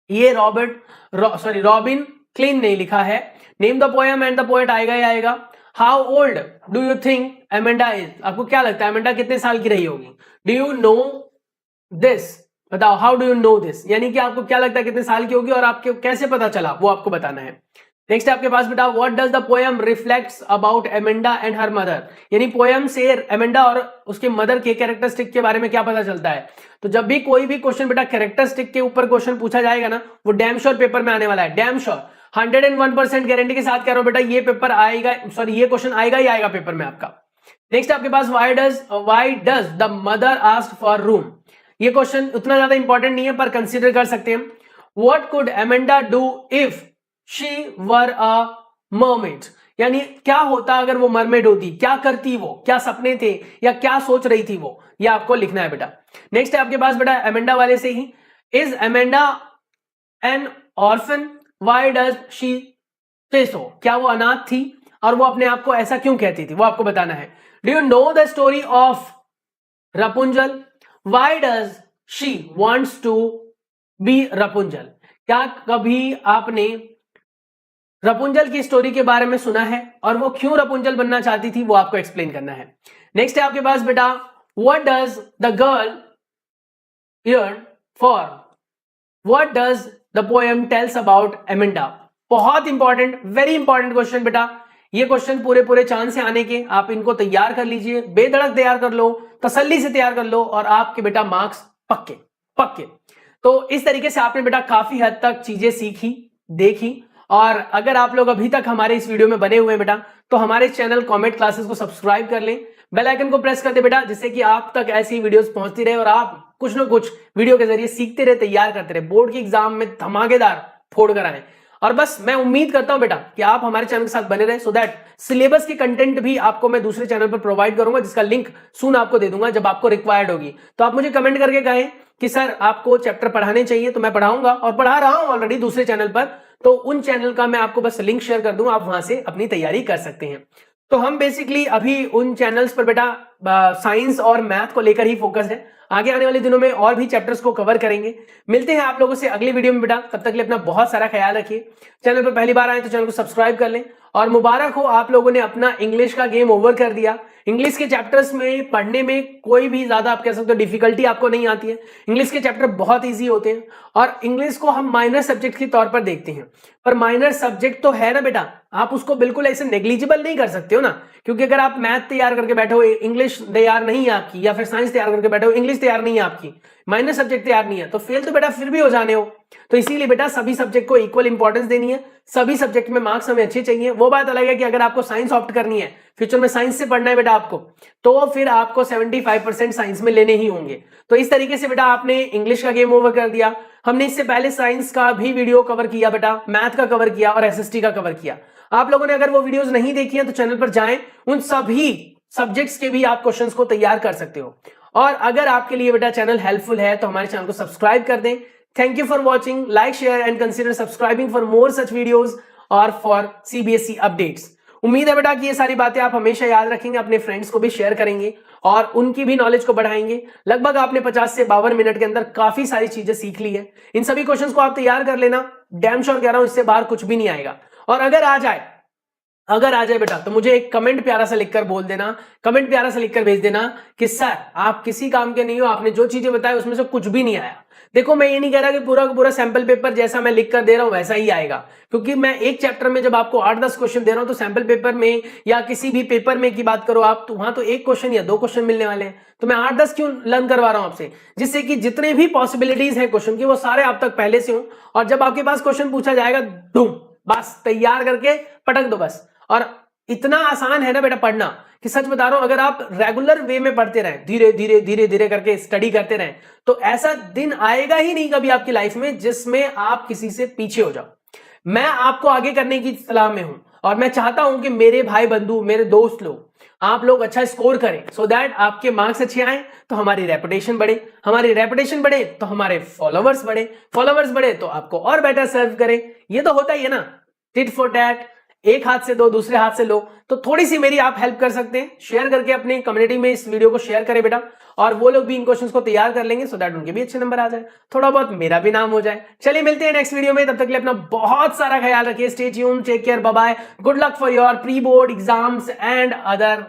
ये रॉबिन क्लीन ने लिखा है। Name the poem and the poet आएगा ही आएगा। How old do you think Amanda is, आपको क्या लगता है अमेंडा कितने साल की रही होगी। डू यू नो दिस, बताओ how do you no this, यानी कि आपको क्या लगता है कितने साल की होगी और आपको कैसे पता चला वो आपको बताना है। नेक्स्ट आपके पास बेटा what does the poem reflects about Amanda and her mother, यानी पोएम से एमेंडा और उसके मदर के कैरेक्टरिस्टिक के बारे में क्या पता चलता है। तो जब भी कोई भी क्वेश्चन बेटा कैरेक्टरिस्टिक के ऊपर क्वेश्चन पूछा जाएगा ना, वो डैम श्योर पेपर में आने वाला है, डैम श्योर 101% गारंटी के साथ कह रहा हूं बेटा ये पेपर आएगा, सॉरी ये क्वेश्चन आएगा ही आएगा पेपर में आपका। नेक्स्ट आपके पास why does the mother ask for room, ये क्वेश्चन उतना ज्यादा इंपॉर्टेंट नहीं है पर कंसीडर कर सकते हैं। What could Amanda do if she were a mermaid, यानी क्या होता अगर वो मरमेड होती, क्या करती वो, क्या सपने थे या क्या सोच रही थी वो, ये आपको लिखना है बेटा। नेक्स्ट है आपके पास बेटा एमेंडा वाले से ही, is Amanda an orphan, why does she say so, क्या वो अनाथ थी और वो अपने आप को ऐसा क्यों कहती थी, वो आपको बताना है। Do you know the story of Rapunzel, why does she wants to be Rapunzel, क्या कभी आपने रपुंजल की स्टोरी के बारे में सुना है और वो क्यों रपुंजल बनना चाहती थी, वो आपको एक्सप्लेन करना है। नेक्स्ट है आपके पास बेटा what does the girl yearn for, what does the poem tells about Amanda, बहुत इंपॉर्टेंट, वेरी इंपॉर्टेंट क्वेश्चन बेटा। ये क्वेश्चन पूरे चांस से आने के, आप इनको तैयार कर लीजिए, बेधड़क तैयार कर लो, तसल्ली से तैयार कर लो और आपके बेटा मार्क्स पक्के पक्के। तो इस तरीके से आपने बेटा काफी हद तक चीजें सीखी, देखी, और अगर आप लोग अभी तक हमारे इस वीडियो में बने हुए हैं बेटा तो हमारे चैनल कॉमेट क्लासेस को सब्सक्राइब कर लें, बेल आइकन को प्रेस कर दे बेटा, जिससे कि आप तक ऐसी वीडियोस पहुंचती रहे और आप कुछ ना कुछ वीडियो के जरिए सीखते रहे, तैयार करते रहे, बोर्ड के एग्जाम में धमाकेदार फोड़ कर आए। और बस मैं उम्मीद करता हूं बेटा कि आप हमारे चैनल के साथ बने रहे, सो दैट सिलेबस की कंटेंट भी आपको मैं दूसरे चैनल पर प्रोवाइड करूंगा, जिसका लिंक सून आपको दे दूंगा जब आपको रिक्वायर्ड होगी। तो आप मुझे कमेंट करके कहें कि सर आपको चैप्टर पढ़ाने चाहिए, तो मैं पढ़ाऊंगा और पढ़ा रहा हूं ऑलरेडी दूसरे चैनल पर, तो उन चैनल का मैं आपको बस लिंक शेयर कर दूंगा, आप वहां से अपनी तैयारी कर सकते हैं। तो हम बेसिकली अभी उन चैनल्स पर बेटा साइंस और मैथ को लेकर ही फोकस है, आगे आने वाले दिनों में और भी चैप्टर्स को कवर करेंगे। मिलते हैं आप लोगों से अगली वीडियो में बेटा, तब तक के लिए अपना बहुत सारा ख्याल रखिए। चैनल पर पहली बार आए तो चैनल को सब्सक्राइब कर लें, और मुबारक हो आप लोगों ने अपना इंग्लिश का गेम ओवर कर दिया। इंग्लिश के चैप्टर्स में पढ़ने में कोई भी ज्यादा आप कह सकते हो डिफिकल्टी आपको नहीं आती है, इंग्लिश के चैप्टर बहुत ईजी होते हैं, और इंग्लिश को हम माइनर सब्जेक्ट के तौर पर देखते हैं, पर माइनर सब्जेक्ट तो है ना बेटा, आप उसको बिल्कुल ऐसे नेग्लिजिबल नहीं कर सकते हो ना, क्योंकि अगर आप मैथ तैयार करके बैठे हो, इंग्लिश तैयार नहीं है आपकी, या फिर साइंस तैयार करके बैठे हो, इंग्लिश तैयार नहीं है आपकी, माइनर सब्जेक्ट तैयार नहीं है, तो फेल तो बेटा फिर भी हो जाने हो। तो इसीलिए बेटा सभी सब्जेक्ट को इक्वल इंपॉर्टेंस देनी है, सभी सब्जेक्ट में मार्क्स हमें अच्छे चाहिए। वो बात अलग है कि अगर आपको साइंस ऑप्ट करनी है फ्यूचर में साइंस से पढ़ना है बेटा आपको, तो फिर आपको 75% साइंस में लेने ही होंगे। तो इस तरीके से बेटा आपने इंग्लिश का गेम ओवर कर दिया। हमने इससे पहले साइंस का भी वीडियो कवर किया बेटा, मैथ का कवर किया और एसएसटी का कवर किया। आप लोगों ने अगर वो वीडियोस नहीं देखी हैं तो चैनल पर जाएं, उन सभी सब्जेक्ट्स के भी आप क्वेश्चंस को तैयार कर सकते हो। और अगर आपके लिए बेटा चैनल हेल्पफुल है तो हमारे चैनल को सब्सक्राइब कर दें। Thank you for watching, like share and consider subscribing for more such videos और फॉर सीबीएसई अपडेट्स। उम्मीद है बेटा कि ये सारी बातें आप हमेशा याद रखेंगे, अपने फ्रेंड्स को भी शेयर करेंगे और उनकी भी नॉलेज को बढ़ाएंगे। लगभग आपने 50 से 52 मिनट के अंदर काफी सारी चीजें सीख ली है। इन सभी क्वेश्चंस को आप तैयार कर लेना, डैम श्योर कह रहा हूं इससे बाहर कुछ भी नहीं आएगा। और अगर आ जाए बेटा तो मुझे एक कमेंट प्यारा सा लिखकर बोल देना, कमेंट प्यारा सा लिखकर भेज देना कि सर आप किसी काम के नहीं हो, आपने जो चीजें बताई उसमें से कुछ भी नहीं आया। देखो मैं ये नहीं कह रहा कि पूरा का पूरा सैंपल पेपर जैसा मैं लिख कर दे रहा हूं वैसा ही आएगा, क्योंकि मैं एक चैप्टर में जब आपको 8-10 क्वेश्चन दे रहा हूं तो सैंपल पेपर में या किसी भी पेपर में की बात करो आप, तो वहां तो एक क्वेश्चन या 2 क्वेश्चन मिलने वाले हैं। तो मैं 8-10 क्यों लर्न करवा रहा हूं आपसे, जिससे कि जितने भी पॉसिबिलिटीज हैं क्वेश्चन की वो सारे आप तक पहले से हो, और जब आपके पास क्वेश्चन पूछा जाएगा धूम बस तैयार करके पटक दो बस। और इतना आसान है ना बेटा पढ़ना कि सच बता रहा हूं, अगर आप रेगुलर वे में पढ़ते रहें, धीरे धीरे धीरे धीरे करके स्टडी करते रहें, तो ऐसा दिन आएगा ही नहीं कभी आपकी लाइफ में जिसमें आप किसी से पीछे हो जाओ। मैं आपको आगे करने की सलाह में हूं और मैं चाहता हूं कि मेरे भाई बंधु, मेरे दोस्त लोग, आप लोग अच्छा स्कोर करें, सो दैट आपके मार्क्स अच्छे आए तो हमारी रेपुटेशन बढ़े, हमारी रेपुटेशन बढ़े तो हमारे फॉलोवर्स बढ़े, फॉलोवर्स बढ़े तो आपको और बेटर सर्व करें। ये तो होता ही है ना, टिट फॉर टैट, एक हाथ से दो दूसरे हाथ से लो। तो थोड़ी सी मेरी आप हेल्प कर सकते हैं, शेयर करके अपनी कम्युनिटी में इस वीडियो को शेयर करें बेटा, और वो लोग भी इन क्वेश्चंस को तैयार कर लेंगे सो दैट उनके भी अच्छे नंबर आ जाए, थोड़ा बहुत मेरा भी नाम हो जाए। चलिए मिलते हैं नेक्स्ट वीडियो में, तब तक के लिए अपना बहुत सारा ख्याल रखिए। Stay tuned, take care, bye bye, good luck for your pre board exams and other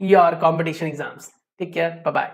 your competition exams. Take care, bye bye.